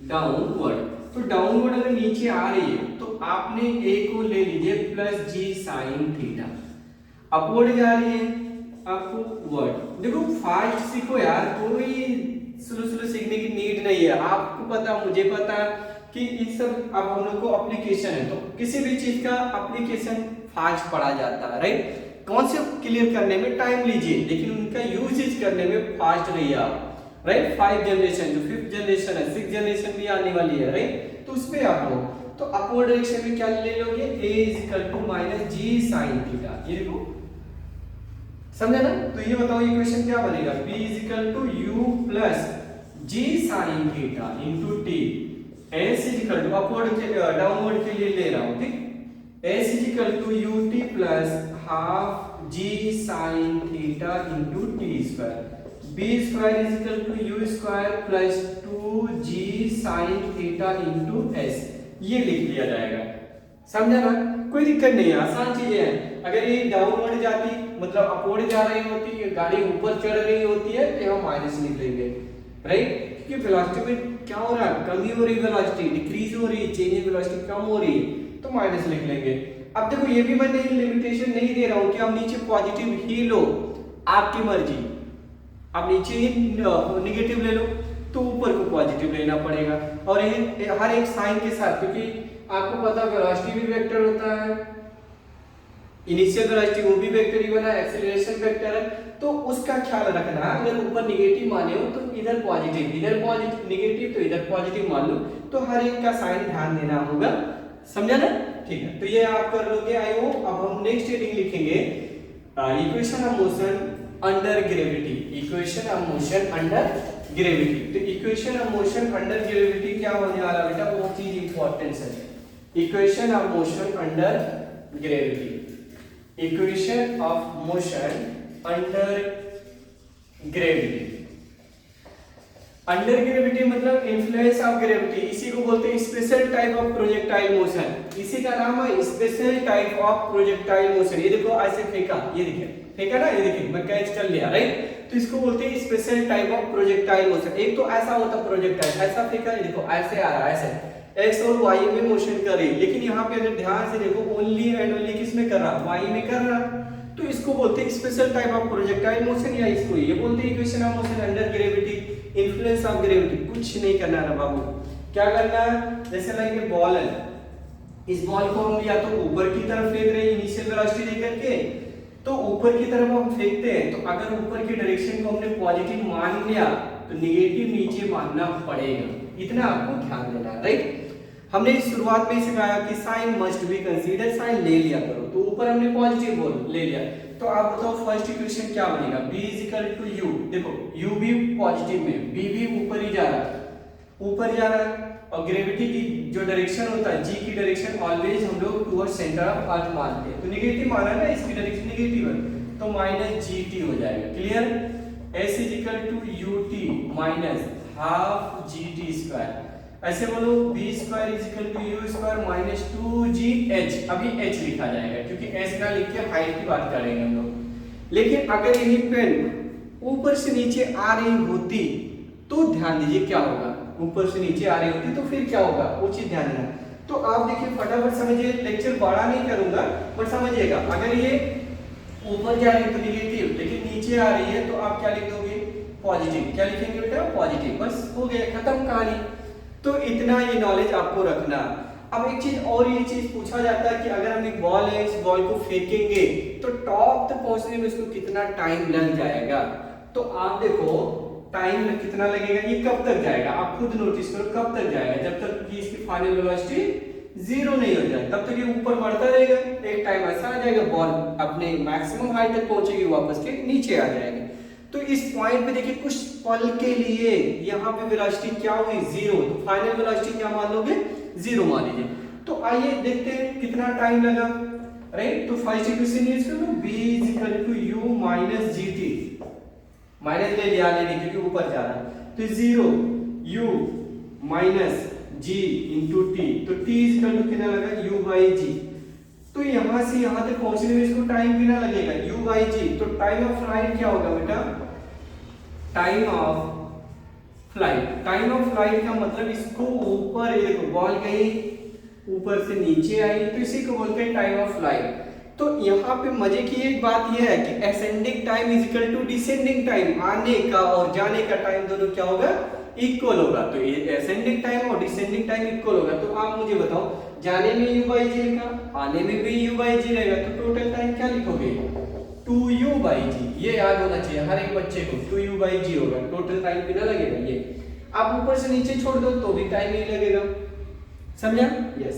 डाउनवर्ड, तो डाउनवर्ड अगर नीचे आ रही है तो आपने a को ले लीजिए plus g sin theta, upward जा रही है अपवर्ड। देखो फास्ट सीखो यार, कोई स्लो स्लो सीखने की नीड नहीं है, आपको पता मुझे पता कि इस सब अब हम लोग को एप्लीकेशन है, तो किसी भी चीज का एप्लीकेशन फास्ट पढ़ा जाता है, राइट। कॉन्सेप्ट क्लियर करने में टाइम लीजिए, लेकिन उनका यूजेज करने में फास्ट रहिए आप, राइट। 5 जनरेशन, जो 5th जनरेशन है, 6th जनरेशन भी आने वाली है, राइट, तो उस पे आप लोग तो अपवर्ड डायरेक्शन में क्या ले लोगे, a equal to minus g sin theta, ये देखो, समझे ना। तो ये बताओ इक्वेशन क्या बनेगा, p equal to u plus g sin theta into t, s equal to upward के डाउनवर्ड के लिए ले रहा हूं, ठीक, s equal to ut plus half g sin theta into t square, b square is equal to u square plus 2g sin theta into s, ये लिख लिया जाएगा, समझा ना, कोई दिक्कत नहीं है, आसान चीजें हैं। अगर ये डाउनवर्ड जाती मतलब अपवर्ड जा रही होती, गाड़ी ऊपर चढ़ रही होती है तो यहाँ माइनस लिख लेंगे, राइट, क्योंकि वेलोसिटी में क्या हो रहा है, कमी हो रही है, वेलोसिटी डिक्रीज हो रही है, चेंज इन वेलोसिटी कम हो रही है, तो माइनस लिख लेंगे। अब देखो ये भी मैंने लिमिटेशन नहीं दे रहा हूँ कि आप नीचे पॉजिटिव ही लो, आपकी मर्जी, आप नीचे ही निगेटिव ले लो तो ऊपर को पॉजिटिव लेना पड़ेगा, और हर एक साइन के साथ, क्योंकि आपको पता वेलोसिटी भी वेक्टर होता है, इनिशियल वेलोसिटी वो भी वेक्टर ही बना, एक्सेलरेशन वेक्टर है, तो उसका ख्याल रखना, अगर ऊपर निगेटिव माने हो तो इधर पॉजिटिव, इधर पॉजिटिव निगेटिव तो इधर पॉजिटिव मान लो, तो हर एक का साइन ध्यान देना होगा, समझा ना, ठीक है। तो ये आप कर लोगे, आई होप। अब हम नेक्स्ट हेडिंग लिखेंगे equation of motion under gravity, equation of motion under gravity. तो equation of motion under gravity क्या होने वाला बेटा, वो चीज इंपॉर्टेंस है, equation of motion under gravity, equation of motion under gravity. Under gravity मतलब इन्फ्लुएंस ऑफ ग्रेविटी, इसी को बोलते हैं special type of projectile motion, इसी का नाम है special type of projectile motion. ये देखो ऐसे फेंका, ये देखिए फेंका ना, ये देखिए मैं कैच कर लिया, राइट, तो इसको बोलते हैं special type of projectile motion. एक तो ऐसा होता प्रोजेक्टाइल, ऐसा फेंका, ये देखो ऐसे आ रहा है, ऐसे एक्स और वाई में मोशन कर रही है, लेकिन यहाँ पे अगर ध्यान से देखो ओनली एंड ओनली किस में कर रहा, वाई में कर रहा, तो इसको बोलते हैं special type of projectile motion, या इसको ये बोलते हैं equation of motion under gravity, influence of gravity. कुछ नहीं करना है बाबू, क्या करना है, जैसे लाइक बॉल है, इस बॉल को हम या तो ऊपर की तरफ फेंक रहे हैं इनिशियल वेलोसिटी लेकर के, तो ऊपर की तरफ हम फेंकते हैं, तो अगर ऊपर की डायरेक्शन को हमने पॉजिटिव मान लिया तो नेगेटिव नीचे मानना पड़ेगा, इतना आपको ध्यान देना है, राइट। हमने शुरुआत में सिखाया कि sign must be consider, sign ले लिया करो, तो ऊपर हमने पॉजिटिव बोल ले लिया, तो आप बताओ फर्स्ट इक्वेशन क्या बनेगा, b इक्वल टू u, देखो u भी पॉजिटिव में, b भी ऊपर ही जा रहा है, ऊपर जा रहा है, और ग्रेविटी की जो डायरेक्शन होता है, g की डायरेक्शन ऑलवेज हम लोग टुवर्ड सेंटर ऑफ अर्थ मानते हैं, तो नेगेटिव माना ना, इसकी डायरेक्शन नेगेटिव है, तो माइनस gt हो जाएगा, clear. s equal to ut minus half gt square, ऐसे बोलो b square is equal to u square minus 2gh, अभी h लिखा जाएगा क्योंकि s ना लिख के हाइट की बात करेंगे हम लोग, लेकिन अगर यही पेन ऊपर से नीचे आ रही होती तो ध्यान दीजिए क्या होगा, ऊपर से नीचे आ रही होती तो फिर क्या होगा, वो चीज ध्यान देना। तो आप देखिए फटाफट समझिए, लेक्चर बड़ा नहीं करूंगा पर समझिएगा। अगर ये ऊपर जा रही है तो निगेटिव, लेकिन नीचे आ रही है तो आप क्या लिख दोगे, पॉजिटिव। क्या लिखेंगे बेटा, पॉजिटिव। बस हो गया, खत्म कहानी। तो इतना ये नॉलेज आपको रखना। अब एक चीज और, ये चीज पूछा जाता है कि अगर हम एक बॉल है, इस बॉल को फेंकेंगे तो टॉप तक पहुंचने में उसको कितना टाइम लग जाएगा। तो आप देखो टाइम कितना लगेगा, ये कब तक जाएगा, आप खुद नोटिस करो कब तक जाएगा, जब तक कि इसकी फाइनल वेलोसिटी जीरो नहीं हो जाए तब तक ये ऊपर बढ़ता रहेगा। एक टाइम ऐसा आ जाएगा बॉल अपने मैक्सिमम हाइट तक पहुंचेगी, वापस के नीचे आ जाएगी। तो इस पॉइंट पे देखिए कुछ पल के लिए यहाँ पे वेलोसिटी क्या हुई, जीरो। तो फाइनल वेलोसिटी क्या मान लोगे, जीरो मान लीजिए। तो आइए देखते हैं कितना टाइम लगा, राइट। तो फर्स्ट इक्वेशन यूज कर लो, b = u - gt। माइनस ले लिया लेने क्योंकि ऊपर जा रहा है, तो 0 u - g * t। तो t कितना लगा, u/g। तो यहां से यहां तक पहुंचने में इसको टाइम कितना लगेगा, u/g। तो टाइम ऑफ फ्लाइट क्या होगा बेटा, time of flight. Time of flight का मतलब इसको ऊपर, ये देखो बॉल गई ऊपर से नीचे आई, तो इसी को बोलते हैं टाइम ऑफ फ्लाइट। तो यहाँ पे मजे की एक बात यह है कि ascending time is equal to descending time. आने का और जाने का टाइम दोनों क्या होगा, इक्वल होगा। तो ये असेंडिंग टाइम और डिसेंडिंग टाइम इक्वल होगा। तो आप मुझे बताओ, जाने में u/g रहेगा, आने में भी u/g रहेगा, तो टोटल टाइम क्या लिखोगे, 2u/g। ये याद होना चाहिए हर एक बच्चे को, 2u/g होगा। टोटल टाइम कितना लगेगा, ये आप ऊपर से नीचे छोड़ दो तो भी टाइम नहीं लगेगा, समझा, यस।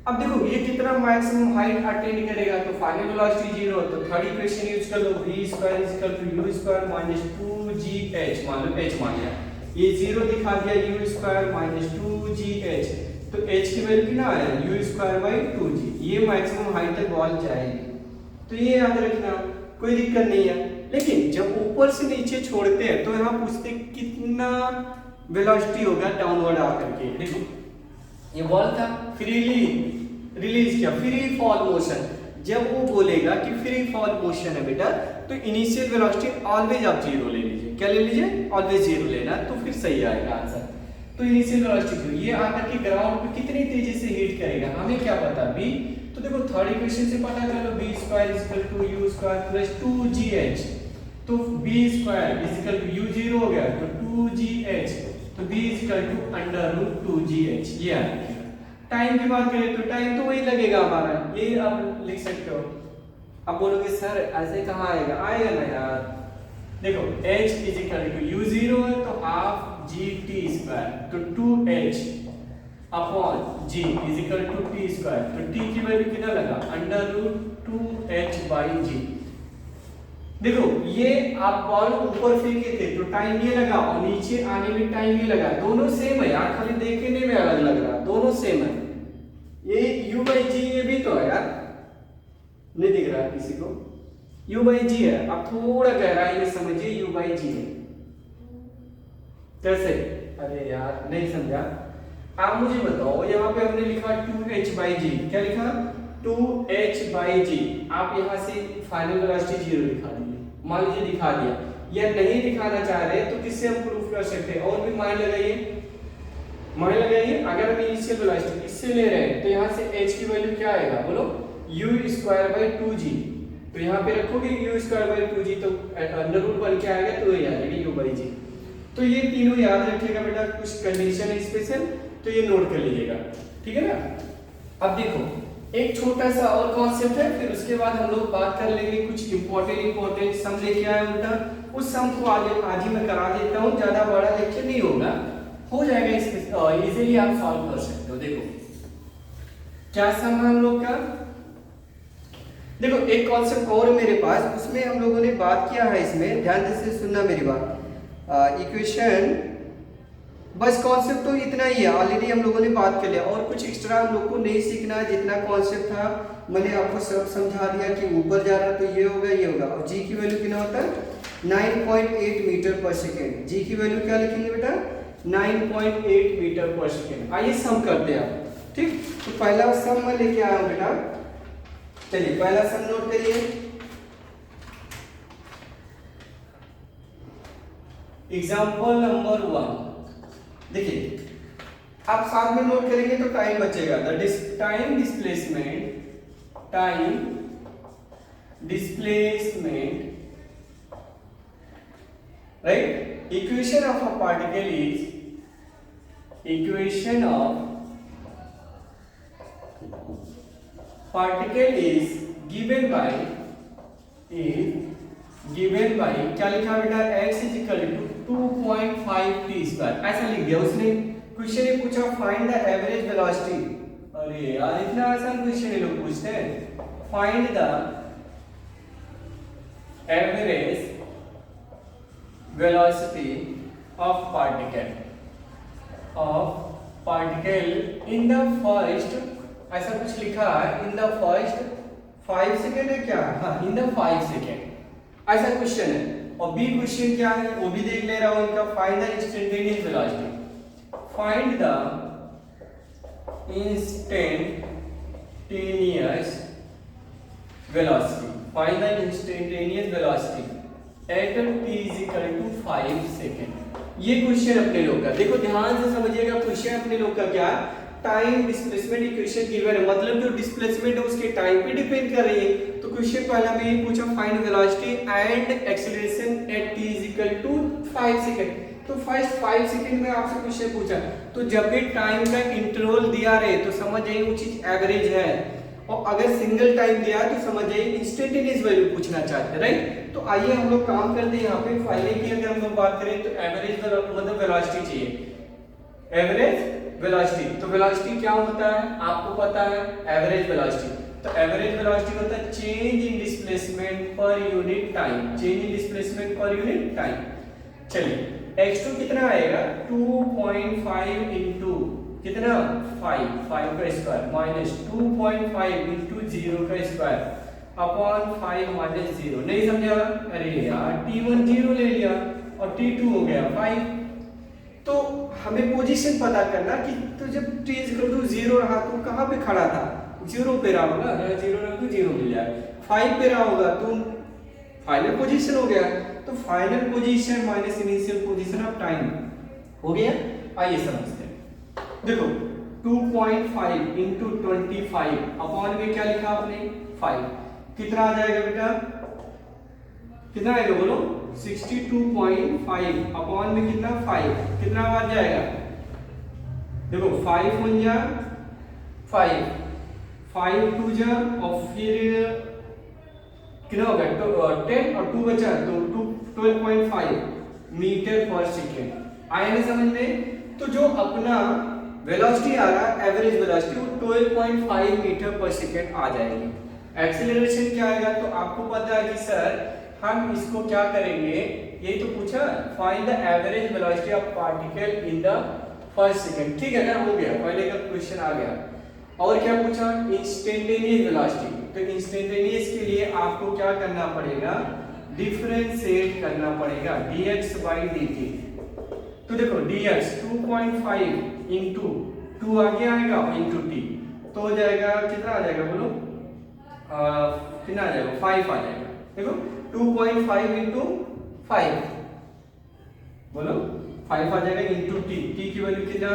अब देखो ये कितना मैक्सिमम हाइट अटेन करेगा, तो फाइनल वेलोसिटी 0। तो थर्ड इक्वेशन यूज कर लो, v² = u² - 2gh। मान लो h मान लिया, ये 0 दिखा दिया, u² - 2gh। तो h की वैल्यू कितना आया, u² / 2g। ये मैक्सिमम हाइट तक बॉल जाएगी। तो ये याद रखना, कोई दिक्कत नहीं है। लेकिन जब ऊपर से नीचे छोड़ते हैं तो यहाँ पूछते कितना वेलोसिटी होगा डाउनवर्ड आकर के। देखो ये बॉल था, फ्रीली रिलीज किया, फ्री फॉल मोशन। जब वो बोलेगा कि फ्री फॉल मोशन है बेटा, तो इनिशियल वेलोसिटी ऑलवेज आप 0 ले लीजिए। क्या ले लीजिए, ऑलवेज 0 लेना, तो फिर सही आएगा आंसर। तो इनिशियल वेलोसिटी ये आकर के ग्राउंड पे कितनी तेजी से हिट करेगा, हमें क्या पता, b। तो देखो थर्ड इक्वेशन से पता कर लो, b² = u² + 2gh। तो b² = u0 हो गया, तो 2gh। तो b = √2gh। ये आ गया। टाइम की बात करें तो टाइम तो वही लगेगा हमारा, ये आप लिख सकते हो। अब बोलोगे सर ऐसे कहाँ आएगा, आएगा ना यार। देखो h = u0 है तो ½ gt², तो 2h अपॉन g = t²। तो t की वैल्यू कितना लगा, √2h/g। देखो ये आप बॉल ऊपर फेंके थे तो टाइम ये लगा, और नीचे आने में टाइम ये लगा, दोनों सेम है यार, खाली देखने में अलग लग रहा, दोनों सेम है। ये u/g ये भी तो है यार, नहीं दिख रहा किसी को, u/g है। आप थोड़ा गहराई में समझिए, u/g है। कैसे, अरे यार नहीं समझा। आप मुझे बताओ, यहाँ पे हमने लिखा 2h/g, क्या लिखा, 2h/g। आप यहाँ से फाइनल वेलोसिटी 0 दिखा दीजिए, मान लीजिए दिखा दिया, या नहीं दिखाना चाह रहे तो किससे हम प्रूफ कर सकते हैं, और भी मान लगाइए, मान लगाइए। अगर हम इनिशियल वेलोसिटी इससे ले रहे हैं तो यहाँ से h की वैल्यू क्या आएगा, बोलो, u²/2g। तो यहाँ पे रखोगे u²/2g, तो अंडर रूट बन के आएगा, तो ये आ जाएगा u/g। तो ये तीनों याद रखिएगा बेटा, कुछ कंडीशन है स्पेशल, तो ये नोट कर लीजिएगा, ठीक है ना। अब देखो एक छोटा सा और कॉन्सेप्ट है, फिर उसके बाद हम लोग बात कर लेंगे कुछ इंपॉर्टेंट सम लेके आया उल्टा, उस सम को आज ही मैं करा देता हूँ, ज्यादा बड़ा लेक्चर नहीं होगा, हो जाएगा, इसमें इजीली आप सॉल्व कर सकते हो। देखो क्या सम है हम लोग का, देखो एक कॉन्सेप्ट और मेरे पास, उसमें हम लोगों ने बात किया है, इसमें ध्यान से सुनना मेरी बात। इक्वेशन बस कॉन्सेप्ट तो इतना ही है, ऑलरेडी हम लोगों ने बात कर लिया, और कुछ एक्स्ट्रा हम लोग को नहीं सीखना है। जितना कॉन्सेप्ट था मैंने आपको सब समझा दिया कि ऊपर जा रहा तो ये होगा, ये होगा। और जी की वैल्यू कितना होता है, 9.8 मीटर/सेकेंड। जी की वैल्यू क्या लिखेंगे बेटा, 9.8 मीटर/सेकेंड। आइए सम करते हैं, ठीक। तो पहला सम मैं लेके आया हूँ बेटा, चलिए पहला सम नोट करिए। एग्जाम्पल नंबर 1, देखिए आप साथ में नोट करेंगे तो टाइम बचेगा। Time displacement right, equation of a particle is given by क्या लिखा बेटा, x is equal to 2.5 t square, ऐसा लिख दिया उसने। क्वेश्चन ये पूछा फाइंड द एवरेज वेलोसिटी। अरे यार इतना आसान क्वेश्चन ये लोग पूछते हैं। Find the average velocity of particle in the first, ऐसा कुछ लिखा है, in the first 5 सेकेंड है क्या, हाँ in the 5 सेकेंड, ऐसा क्वेश्चन है। और बी क्वेश्चन क्या है वो भी देख ले रहा हूं इनका। Find the instantaneous velocity, find the instantaneous velocity at t is equal to 5 second. ये क्वेश्चन अपने लोग का, देखो ध्यान से समझिएगा। क्वेश्चन अपने लोग का क्या, टाइम डिस्प्लेसमेंट इक्वेशन गिवन है, मतलब जो डिस्प्लेसमेंट है उसके टाइम पे डिपेंड कर रही है। तो क्वेश्चन पहला में ये पूछा find velocity and acceleration at t is equal to 5 second. तो फर्स्ट 5 सेकेंड में आपसे क्वेश्चन पूछा, तो जब भी टाइम का इंटरवल दिया रहे तो समझ जाइए वो चीज एवरेज है, और अगर सिंगल टाइम दिया तो समझ जाइए इंस्टेंटेनियस वैल्यू पूछना चाहते हैं, राइट। तो आइए हम लोग काम करते हैं यहाँ पे। पहले की अगर हम लोग बात करें तो एवरेज मतलब वेलोसिटी चाहिए, एवरेज वेलोसिटी। तो वेलोसिटी क्या होता है आपको पता है, एवरेज वेलोसिटी। तो एवरेज वेलोसिटी होता है चेंज इन डिस्प्लेसमेंट पर unit time, change in displacement पर यूनिट टाइम। चलिए x2 कितना आएगा, 2.5 इंटू कितना 5 का स्क्वायर माइनस 2.5 इंटू 0 का स्क्वायर अपॉन 5 माइनस 0। नहीं समझा, अरे यार t1 0 ले लिया और t2 हो गया 5। तो हमें पोजीशन पता करना कि तो जब t 0 रहा तो कहाँ पे खड़ा था, 0 पे रहा होगा, 0 रहा तो 0 मिल जाएगा। 5 पे रहा होगा तो फाइनल पोजीशन हो गया। तो final position minus initial position of time हो गया। आइए समझते हैं, देखो 2.5 इंटू 25 अपॉन में क्या लिखा आपने 5, कितना आ जाएगा बेटा, कितना आएगा बोलो, 62.5 अपॉन में कितना 5, कितना आ जाएगा, देखो 5 1 जा 5, 5 2 जा और फिर कितना होगा 10 और 2 बचा तो 12.5 मीटर पर सेकेंड। आया ना समझ में। तो जो अपना वेलोसिटी आ रहा है एवरेज वेलोसिटी वो 12.5 मीटर पर सेकेंड आ जाएगी। एक्सीलरेशन क्या आएगा, तो आपको पता है कि सर हम इसको क्या करेंगे, ये तो पूछा find the average velocity of particle in the first second, ठीक है ना, हो गया, पहले का क्वेश्चन आ गया। और क्या पूछा, इंस्टेंटेनियस वेलोसिटी। तो इंस्टेंटेनियस के लिए आपको क्या करना पड़ेगा, डिफरेंशिएट करना पड़ेगा dx by dt। तो देखो dx 2.5 इंटू 2 आगे आएगा इंटू t, तो हो जाएगा कितना आ जाएगा बोलो, कितना आ जाएगा 5 आ जाएगा। देखो 2.5 इंटू 5 बोलो 5 आ जाएगा इंटू t, t की वैल्यू कितना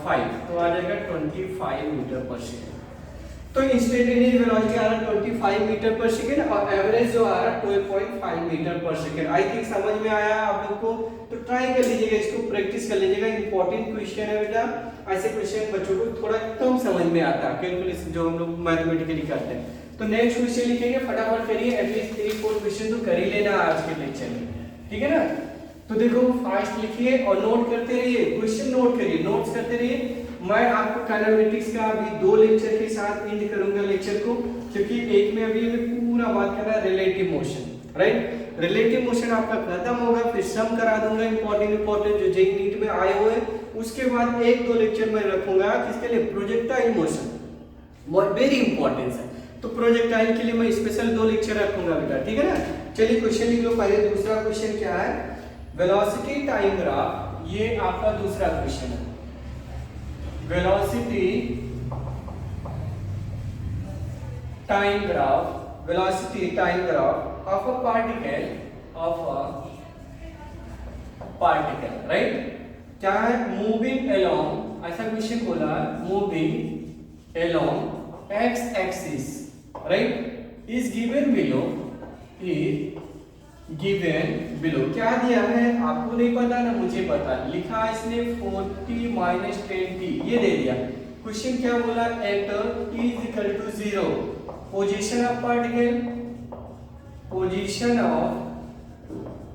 5, तो आ जाएगा 25 मीटर पर सेकेंड। तो इंस्टेंटेनियस वेलोसिटी आ रहा है 25 मीटर पर सेकेंड और एवरेज जो आ रहा है 12.5 मीटर पर सेकेंड। आई थिंक समझ में आया आप लोग को, तो ट्राई कर लीजिएगा, इसको प्रैक्टिस कर लीजिएगा। इंपॉर्टेंट क्वेश्चन है बेटा, ऐसे क्वेश्चन बच्चों को थोड़ा कम समझ में आता है कैलकुलेशन जो हम लोग मैथमेटिकली करते हैं। तो नेक्स्ट क्वेश्चन लिखेंगे, फटाफट करिए, एटलीस्ट 3-4 क्वेश्चन तो कर ही लेना आज के लेक्चर में, ठीक है ना। तो देखो फास्ट लिखिए और नोट करते रहिए, क्वेश्चन नोट करिए, नोट्स करते रहिए। मैं आपको काइनेमेटिक्स का अभी 2 लेक्चर के साथ एंड करूंगा लेक्चर को, क्योंकि एक में अभी मैं पूरा बात कर रहा है relative motion, right. Relative motion आपका खत्म होगा, फिर सम करा दूंगा इंपॉर्टेंट जो जेईई नीट में आए हुए। उसके बाद 1-2 लेक्चर मैं रखूंगा किसके लिए, प्रोजेक्टाइल मोशन, बहुत वेरी इंपॉर्टेंट है। तो प्रोजेक्टाइल के लिए मैं स्पेशल 2 लेक्चर रखूंगा बेटा, ठीक है ना। चलिए क्वेश्चन लिख लो पहले। दूसरा क्वेश्चन क्या है, वेलोसिटी टाइम ग्राफ, ये आपका दूसरा क्वेश्चन है। Velocity time graph of a particle, right. क्या है, मूविंग अलोंग, ऐसा क्वेश्चन बोला है, moving along X axis, right, is given below, is given below. क्या दिया है आपको नहीं पता ना, मुझे पता, लिखा इसने 40 माइनस 10t, ये दे दिया। क्वेश्चन क्या बोला, at t is equal to 0 position of particle, position of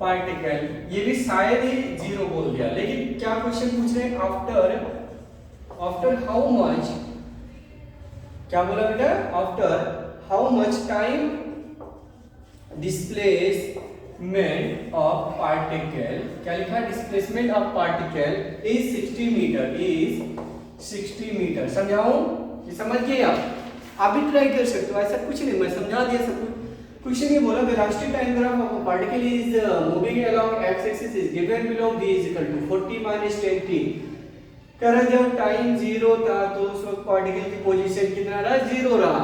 particle, ये भी शायद ही 0 बोल दिया, लेकिन क्या क्वेश्चन पूछ रहे हैं, आफ्टर हाउ मच, क्या बोला बेटा, after how much time displacement of particle, क्या लिखा, displacement of particle is 60 metre, is 60 metre. समझाऊं कि समझ गए आप भी ट्राई कर सकते हो, ऐसा कुछ नहीं, मैं समझा दिया सब कुछ। क्वेश्चन ये बोला velocity time graph of particle is moving along X axis is given below v is equal to 40 minus 10t। कह रहा जब टाइम 0 था तो उस वक्त पार्टिकल की पोजीशन कितना रहा, 0 रहा।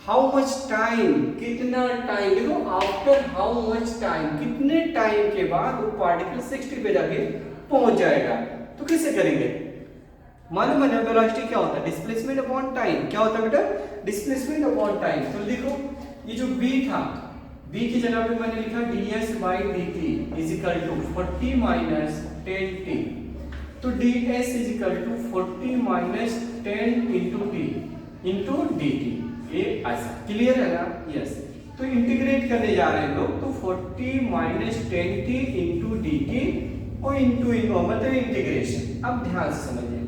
हाउ मच टाइम, कितना टाइम, देखो आफ्टर हाउ मच टाइम, कितने टाइम के बाद वो पार्टिकल 60 पे जाके पहुंच जाएगा। तो कैसे करेंगे, मालूम है ना वेलोसिटी क्या होता है, डिस्प्लेसमेंट अपॉन टाइम। क्या होता है बेटा, डिस्प्लेसमेंट अपॉन टाइम। तो देखो ये जो v था, v की जगह पे मैंने लिखा ds by dt is equal to 40 minus 10t। तो ds is equal to 40 minus 10 into t into dt, ये ऐसा क्लियर है ना, यस। तो इंटीग्रेट करने जा रहे हैं लोग, तो 40 माइनस 10t इंटू dt और इंटू मतलब इंटीग्रेशन। अब ध्यान से समझिए,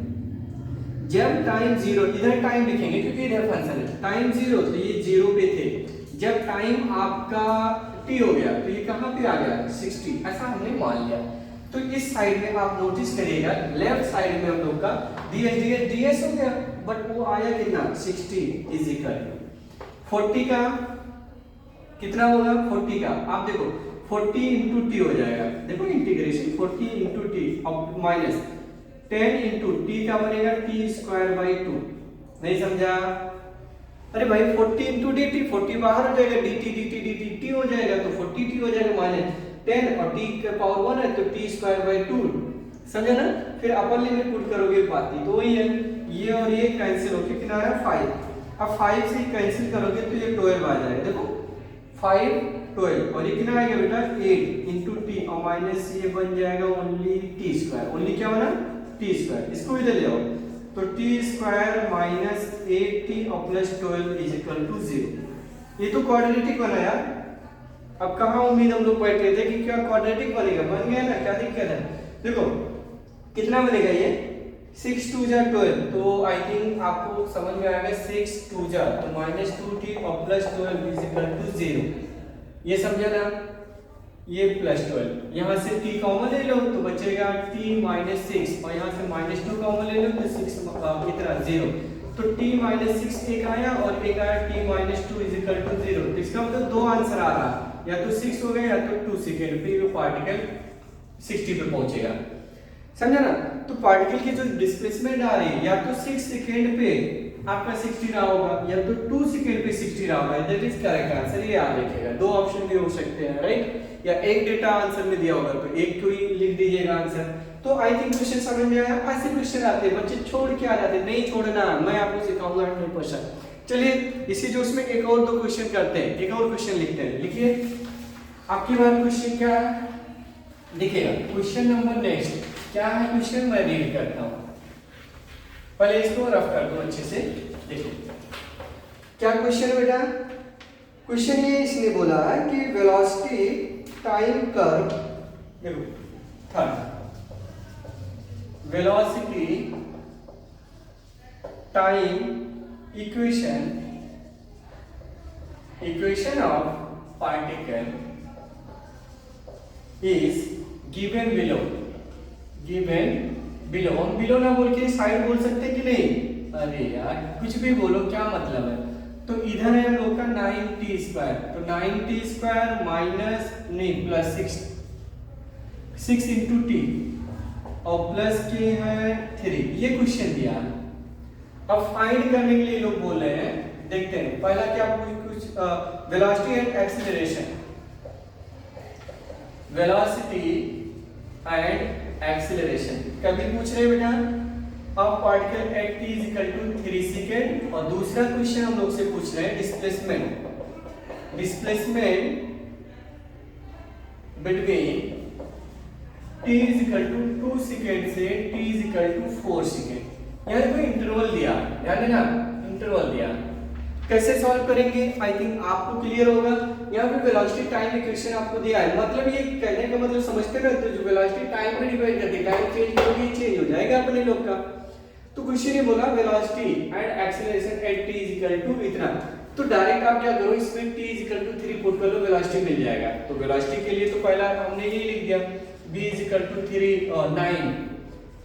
जब टाइम 0, इधर टाइम लिखेंगे क्योंकि इधर फंक्शन है, टाइम 0 तो ये 0 पे थे, जब टाइम आपका t हो गया तो ये कहां पे आ गया, 60, ऐसा हमने मान लिया। तो इस साइड में आप नोटिस करिएगा, लेफ्ट साइड में हम लोग का ds हो गया, बट वो आया कितना, 60 इज इक्वल 40 का कितना होगा, 40 का आप देखो 40 इंटू टी हो जाएगा, देखो इंटीग्रेशन 40 इंटू टी अब माइनस 10 इंटू टी का बनेगा टी स्क्वायर बाई 2। नहीं समझा, अरे भाई 40 इंटू डी टी, 40 बाहर हो जाएगा, D T D T D T T हो जाएगा, तो 40 टी हो जाएगा माइनस 10 और टी का पावर 1 है तो टी स्क्वायर बाई 2, समझा ना। फिर अपर लिमिट पुट करोगे बाती, तो वही है, ये और ये कैंसिल होके कितना है 5। अब 5 से कैंसिल करोगे तो ये 12 आ जाएगा, देखो 5 12 और ये कितना आएगा बेटा 8 इंटू टी और माइनस ये बन जाएगा ओनली टी स्क्वायर, ओनली क्या बना टी स्क्वायर। इसको इधर ले आओ तो टी स्क्वायर माइनस 8t और प्लस 12 इज इक्वल टू 0। ये तो क्वाड्रेटिक बना यार। अब कहाँ उम्मीद हम लोग बैठ रहे थे कि क्या क्वाड्रेटिक बनेगा, बन गया ना, क्या दिक्कत है। देखो कितना बनेगा ये 6 2 जा 12, तो आई थिंक आपको समझ में आएगा 6 2 जा तो माइनस 2t और प्लस 12 इज इक्वल टू 0। ये समझा ना, ये प्लस 12, यहाँ से t कॉमन ले लो तो बचेगा t माइनस 6 और यहाँ से माइनस 2 कॉमन ले लो तो 6 कितना 0, तो t माइनस 6 एक आया और एक आया t minus 2 is equal to 0। तो इसका मतलब दो आंसर आ रहा है, या तो 6 हो गया या तो 2 सेकेंड पे वो पार्टिकल 60 पे पहुंचेगा, समझा ना। तो पार्टिकल की जो डिस्प्लेसमेंट आ रही है या तो 6 सेकेंड पे आपका 60 रहा होगा या तो 2 सेकेंड पे 60 रहा होगा, दैट इज करेक्ट आंसर। ये याद रखिएगा, दो ऑप्शन भी हो सकते हैं, राइट, या एक डेटा आंसर में दिया होगा तो एक को ही लिख दीजिएगा आंसर। तो आई थिंक क्वेश्चन समझ में आया। ऐसे क्वेश्चन आते हैं बच्चे छोड़ के आ जाते हैं, नहीं छोड़ना, मैं आपको सिखाऊंगा 100%। चलिए इसी जोश में एक और दो क्वेश्चन करते हैं, एक और क्वेश्चन लिखते हैं। लिखिए आपकी बात, क्वेश्चन क्या है देखिएगा, क्वेश्चन नंबर नेक्स्ट क्या है, क्वेश्चन मैं रीड करता हूँ, पहले इसको रफ कर दो अच्छे से। देखो क्या क्वेश्चन है बेटा, क्वेश्चन ये इसने बोला है कि वेलोसिटी टाइम कर्व, देखो third, velocity time equation of particle is given below, हम बिलो ना बोल के साइड बोल सकते कि नहीं, अरे यार कुछ भी बोलो, क्या मतलब है। तो इधर है हम लोग का 9t स्क्वायर, तो 9t स्क्वायर माइनस नहीं प्लस 6 इंटू टी और प्लस के है 3, ये क्वेश्चन दिया है। अब फाइंड करने के लिए लोग बोल रहे हैं, देखते हैं पहला क्या कुछ velocity and acceleration, velocity and acceleration कभी पूछ रहे बेटा of particle at T is equal to 3 second, और दूसरा क्वेश्चन हम लोग से पूछ रहे हैं displacement between t is equal to 2 second से t is equal to 4 second. यहाँ कोई इंटरवल दिया, ध्यान देना इंटरवल दिया, कैसे सॉल्व करेंगे आई थिंक आपको क्लियर होगा। यहाँ पे वेलोसिटी टाइम इक्वेशन आपको दिया है, मतलब ये कहने का मतलब समझते ना, तो जो वेलोसिटी टाइम पे डिपेंड करती है, टाइम चेंज करोगे चेंज हो जाएगा अपने लोग का। तो क्वेश्चन ये बोला velocity and acceleration at t is equal to इतना, तो डायरेक्ट आप क्या करो इसमें t is equal to 3 put कर लो, वेलोसिटी मिल जाएगा। तो वेलोसिटी के लिए तो पहला हमने ये लिख दिया v is equal to 9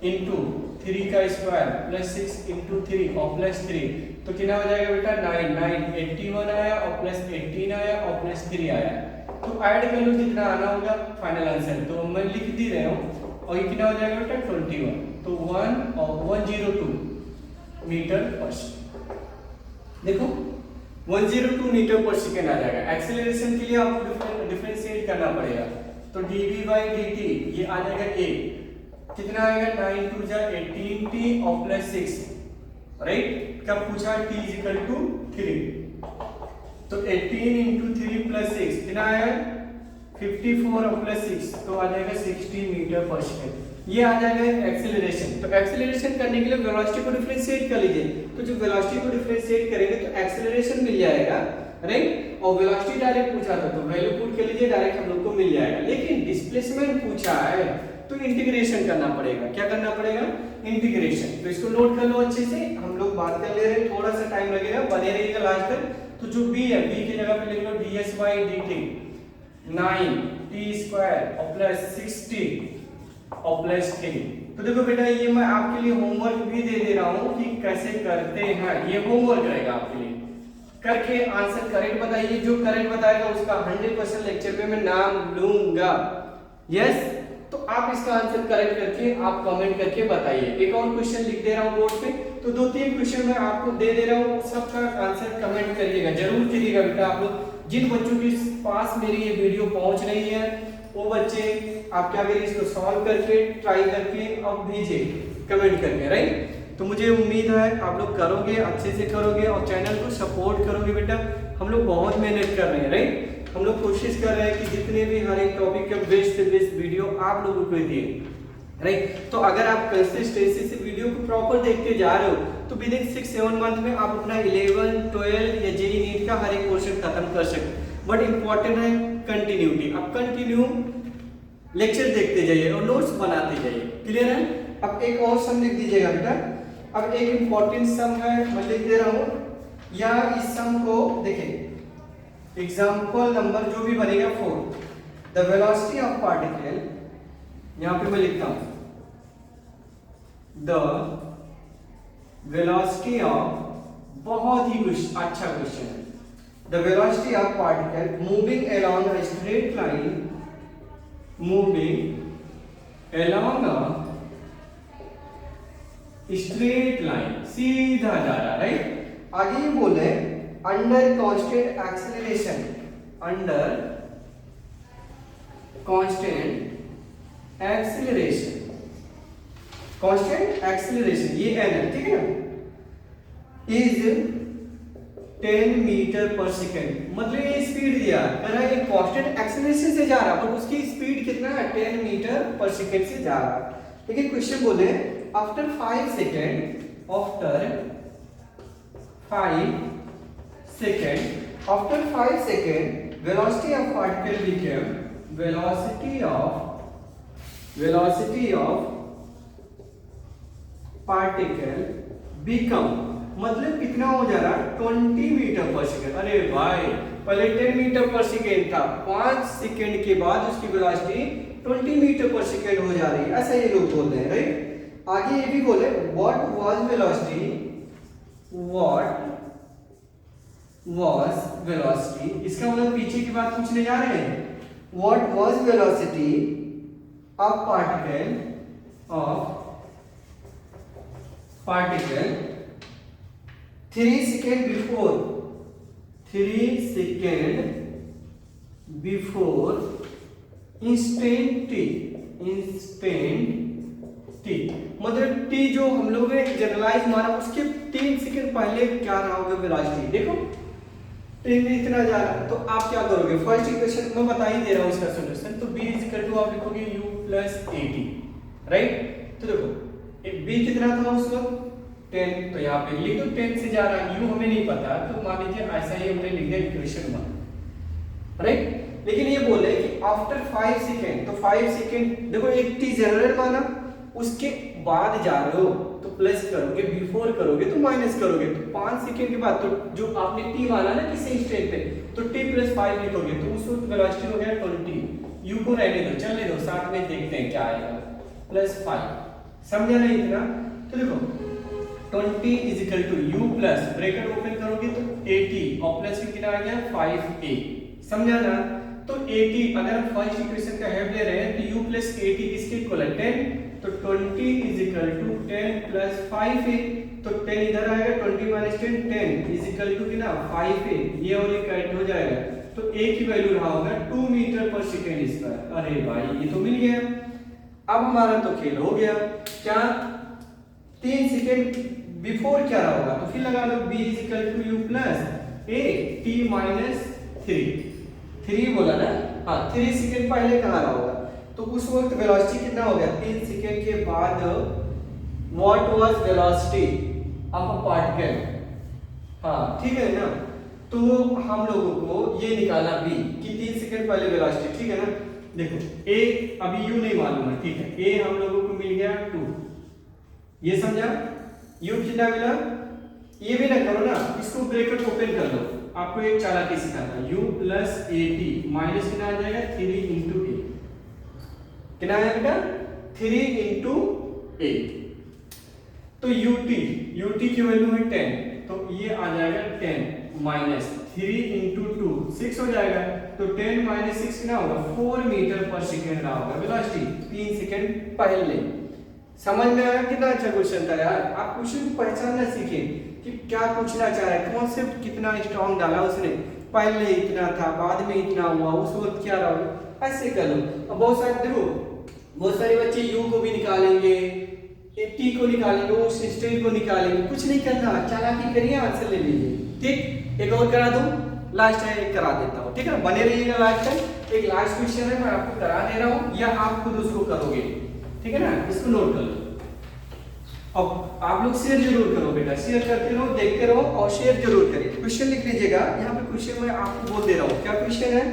into 3 का स्क्वायर प्लस 6 इनटू 3 और प्लस 3, तो कितना हो जाएगा बेटा 9 81 आया और प्लस 18 आया और प्लस 3 आया। तो ऐड कर लो जितना आना होगा फाइनल आंसर, तो मैं लिख दी रहा हूं, और ये कितना हो जाएगा बेटा 21, तो 1 और 102 मीटर पर सेकंड। देखो 102 मीटर पर सेकंड आ जाएगा। एक्सीलरेशन के लिए आपको डिफरेंशिएट करना पड़ेगा, तो dv/dt ये आ जाएगा a, कितना आएगा 9 2 जा 18t और प्लस 6, राइट। कब पूछा t इज इक्वल टू 3, तो 18 इंटू 3 प्लस 6 कितना आएगा 54 और प्लस 6, तो आ जाएगा 60 मीटर पर सेकंड। ये आ जाएगा एक्सेलरेशन। तो एक्सेलरेशन करने के लिए वेलोसिटी को डिफरेंशिएट कर लीजिए, तो जो वेलोसिटी को डिफरेंशिएट करेंगे तो एक्सेलरेशन मिल जाएगा, राइट। और वेलोसिटी डायरेक्ट पूछा था तो वैल्यू पुट कर लीजिए, डायरेक्ट हम लोग को मिल जाएगा। लेकिन डिस्प्लेसमेंट पूछा है तो इंटीग्रेशन करना पड़ेगा। क्या करना पड़ेगा? इंटीग्रेशन। तो इसको नोट कर लो अच्छे से, हम लोग बात कर ले रहे हैं, थोड़ा सा टाइम लगेगा, बने रहिएगा लास्ट तक। तो जो b है, b की जगह पे लिख लो ds/dt 9t² और प्लस 60 और प्लस 3। तो देखो बेटा ये मैं आपके लिए होमवर्क भी दे दे रहा हूं कि कैसे करते हैं, ये होमवर्क रहेगा आपके लिए। करके आंसर करेक्ट बताइए, जो करेक्ट बताएगा उसका 100% लेक्चर में मैं नाम लूंगा। यस, तो आप इसका आंसर करेक्ट करके आप कमेंट करके बताइए। एक और क्वेश्चन लिख दे रहा हूं बोर्ड पे, तो 2-3 क्वेश्चन मैं आपको दे दे रहा हूं, सबका आंसर कमेंट करिएगा, जरूर करिएगा बेटा। आप लोग जिन बच्चों के पास मेरी ये वीडियो पहुंच रही है वो बच्चे आप क्या करिए, इसको सॉल्व करके ट्राई करके अब भेजिए कमेंट करके, राइट। तो मुझे उम्मीद है आप लोग करोगे, अच्छे से करोगे और चैनल को सपोर्ट करोगे बेटा। हम लोग बहुत मेहनत कर रहे हैं, राइट। हम लोग कोशिश कर रहे हैं कि जितने भी हर एक टॉपिक का बेस्ट से बेस्ट वीडियो आप लोगों को दिए, राइट। तो अगर आप कंसिस्टेंसी से वीडियो को प्रॉपर देखते जा रहे हो तो विद इन 6-7 मंथ में आप अपना 11, 12 या जेईई नीट का हर एक पोर्शन खत्म कर सकते। बट इंपॉर्टेंट है कंटिन्यूटी। अब कंटिन्यू लेक्चर देखते जाइए और नोट्स बनाते जाइए, क्लियर है। अब एक और सम लिख दीजिएगा बेटा। अब एक इंपॉर्टेंट सम है, मैं लिख दे रहा हूं, या इस सम को देखिए, एग्जाम्पल नंबर जो भी बनेगा 4, द वेलोसिटी ऑफ पार्टिकल, यहां पे मैं लिखता हूं द वेलोसिटी ऑफ, बहुत ही अच्छा क्वेश्चन है, the velocity of particle moving along a straight line, moving along a straight line, सीधा जा रहा, राइट। आगे ये बोले under constant acceleration, under constant acceleration, constant acceleration ये n है, ठीक है, इज 10 मीटर पर सेकेंड। मतलब ये स्पीड दिया है, ये कांस्टेंट एक्सेलरेशन से जा रहा है, पर उसकी स्पीड कितना है 10 मीटर पर सेकेंड से जा रहा है। लेकिन क्वेश्चन बोले after 5 second, after 5 second, after 5 seconds, velocity of particle became velocity of particle become, मतलब कितना हो जा रहा है 20 मीटर पर सेकेंड। अरे भाई पहले 10 मीटर पर सेकेंड था, 5 सेकेंड के बाद उसकी वेलोसिटी 20 मीटर पर सेकेंड हो जा रही है, ऐसा ये लोग बोल रहे हैं, राइट। आगे ये भी बोले what was velocity, इसका मतलब पीछे की बात पूछने जा रहे हैं। What was velocity of particle 3 seconds before instant T, मतलब टी जो हम लोग ने जनरलाइज माना उसके 3 सेकंड पहले क्या रहा होगा वेलोसिटी, देखो ट्रेन में इतना जा रहा है। तो आप क्या करोगे, फर्स्ट इक्वेशन मैं बता ही दे रहा हूँ इसका सॉल्यूशन। तो b आप लिखोगे u प्लस at, राइट। तो देखो b कितना था उस वक्त 10, तो यहाँ पे लिख दो 10 से जा रहा है, u हमें नहीं पता, तो मान लीजिए ऐसा ही हमने लिख दिया इक्वेशन 1, राइट। लेकिन ये बोले कि आफ्टर 5 सेकेंड, तो 5 सेकेंड देखो एक t जनरल माना, उसके बाद जा रहे हो तो प्लस करोगे, बिफोर करोगे तो माइनस करोगे। तो 5 सेकंड के बाद तो जो आपने t माना ना किसी स्टेप पे, तो t प्लस 5 लिखोगे तो उस वक्त वेलोसिटी हो गया 20। u को रहने दो, चलने दो, साथ में देखते हैं क्या आएगा, प्लस 5, समझा ना इतना। तो देखो 20 is equal to u plus bracket open करोगे तो 80 और प्लस कितना आ गया 5a, समझा ना। तो 80 अगर हम फर्स्ट इक्वेशन का हेल्प ले रहे हैं तो u प्लस 80 किसके इक्वल है 10, तो 20 is equal to 10 plus 5a, तो 10 इधर आएगा, 20 माइनस 10 10 इज इक्वल टू कितना 5a, ये और ये कट हो जाएगा। तो a की वैल्यू रहा होगा 2 मीटर पर सेकंड स्क्वायर। अरे भाई ये तो मिल गया। अब हमारा तो खेल हो गया, क्या 3 सेकंड बिफोर क्या रहा होगा, तो फिर लगा लो b is equal to u plus a t minus 3 बोला ना, हाँ 3 सेकंड पहले कहाँ रहा होगा, तो उस वक्त वेलोसिटी कितना हो गया 3 सेकंड के बाद, what was velocity of a particle, हाँ ठीक है ना। तो हम लोगों को ये निकालना b कि 3 सेकंड पहले वेलोसिटी, ठीक है ना। देखो a अभी u नहीं मालूम है, ठीक है, a हम लोगों को मिल गया 2, ये समझा। u कितना मिला, ये भी ना करो ना, इसको ब्रैकेट ओपन कर लो, आपको एक चालाकी सिखाता है, u प्लस at माइनस कितना आ जाएगा 3 इंटू a, कितना है बेटा 3 इंटू a। तो ut की वैल्यू है 10, तो ये आ जाएगा 10 माइनस 3 इंटू 2 6 हो जाएगा, तो 10 माइनस 6 कितना होगा 4 मीटर पर सेकेंड रहा होगा वेलोसिटी 3 सेकेंड पहले। समझ में आया, कितना अच्छा क्वेश्चन था यार। आप क्वेश्चन को पहचानना सीखें कि क्या पूछना चाह रहा है, कॉन्सेप्ट कितना स्ट्रॉन्ग डाला उसने, पहले इतना था बाद में इतना हुआ, उस वक्त क्या रहा, ऐसे कर लो। अब बहुत सारे देखो, बहुत सारे बच्चे u को भी निकालेंगे, t को निकालेंगे, उस स्टेट को निकालेंगे, कुछ नहीं करना, चालाकी करिए आंसर ले लीजिए, ठीक। एक और करा दूं, लास्ट है एक करा देता हूं, ठीक है, बने रहिएगा लास्ट तक। एक लास्ट क्वेश्चन है मैं आपको करा दे रहा हूं, या आप खुद उसको करोगे, ठीक है ना, इसको नोट कर लो। अब आप लोग शेयर जरूर करो बेटा, शेयर करते रहो, देखते रहो और शेयर जरूर करिए। क्वेश्चन लिख लीजिएगा, यहाँ पे क्वेश्चन मैं आपको बोल दे रहा हूँ, क्या क्वेश्चन है,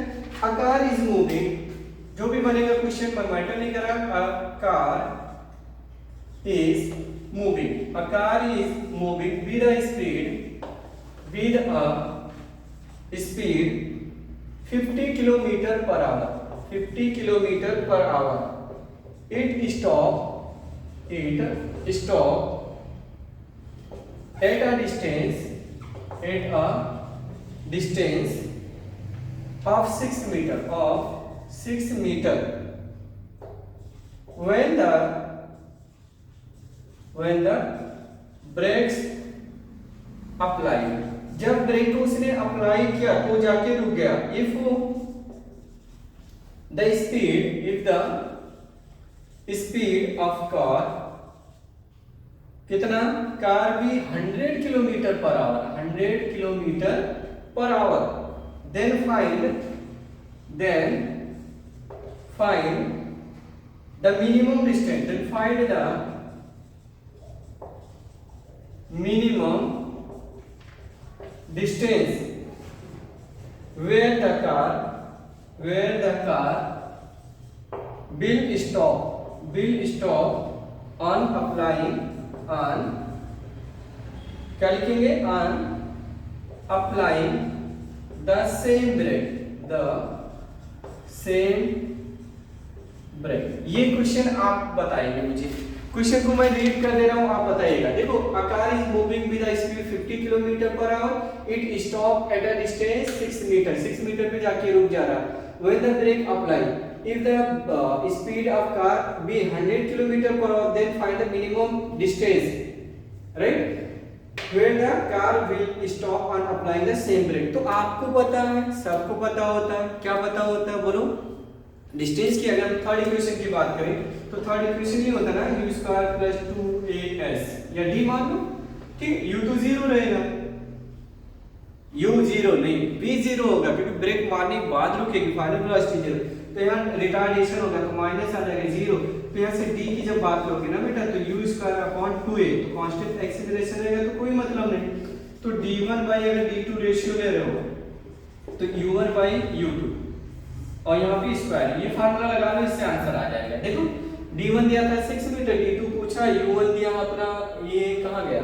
अ कार इज मूविंग, जो भी बनेगा क्वेश्चन मैं मैटर नहीं कर रहा, a car is moving, a car is moving with a speed 50 kilometre per our, 50 kilometre per hour, it stop at a distance of 6 meter when the brakes apply, जब break को उसने apply किया तो जाके रुक गया। if the speed of car, कितना, car भी 100 kilometre per our, 100 kilometre per our, then find the minimum distance, then find the minimum distance where the car will stop on applying, क्या लिखेंगे, on applying the same brake। ये question आप बताएंगे मुझे, question को मैं read कर दे रहा हूं, आप बताइएगा। देखो, a car is moving with a speed 50 kilometre per hour, it stop at a distance 6 metre पे जाके रुक जा रहा। when the brake apply, if the speed of car be 100 kilometer per hour, then find the minimum distance, right, where the car will stop on applying the same brake। तो आपको पता है, सबको पता होता है, क्या पता होता है बोलो, डिस्टेंस की अगर थर्ड इक्वेशन की बात करें तो थर्ड इक्वेशन ये होता है ना u स्क्वायर प्लस 2as या d मान लो, ठीक, u तो 0 रहेगा, u 0 नहीं v 0 होगा क्योंकि ब्रेक मारने के बाद रुकेगी, फाइनल वेलोसिटी 0, तो यहाँ रिटार्डेशन होगा तो माइनस आ जाएगा 0, तो यहाँ से d की जब बात करोगे ना बेटा तो u स्क्वायर अपॉन 2a, तो कांस्टेंट एक्सीलरेशन रहेगा तो कोई मतलब नहीं, तो d1 बाई अगर d2 रेशियो ले रहे हो तो u1 बाई u2 और यहाँ पे स्क्वायर, ये फार्मूला लगा लो, इससे आंसर आ जाएगा। देखो d1 दिया था 6 मीटर, d2 पूछा, u1 दिया अपना, ये कहाँ गया,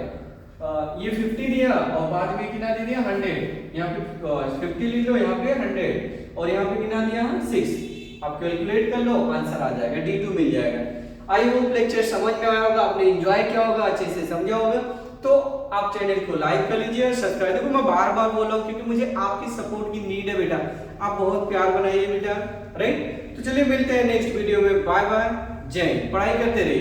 ये 50 दिया और बाद में कितना दे दिया 100, यहाँ पे 50 ले लो, यहाँ पे 100 और यहाँ पे कितना दिया 6, आप कैलकुलेट कर लो, आंसर आ जाएगा, d2 मिल जाएगा। आई होप लेक्चर समझ में आया होगा, आपने एंजॉय किया होगा, अच्छे से समझा होगा, तो आप चैनल को लाइक कर लीजिए और सब्सक्राइब। देखो मैं बार बार बोल रहा हूँ क्योंकि मुझे आपकी सपोर्ट की नीड है बेटा, आप बहुत प्यार बनाइए बेटा, राइट। तो चलिए मिलते हैं नेक्स्ट वीडियो में, बाय बाय, जय हिंद, पढ़ाई करते रहिए।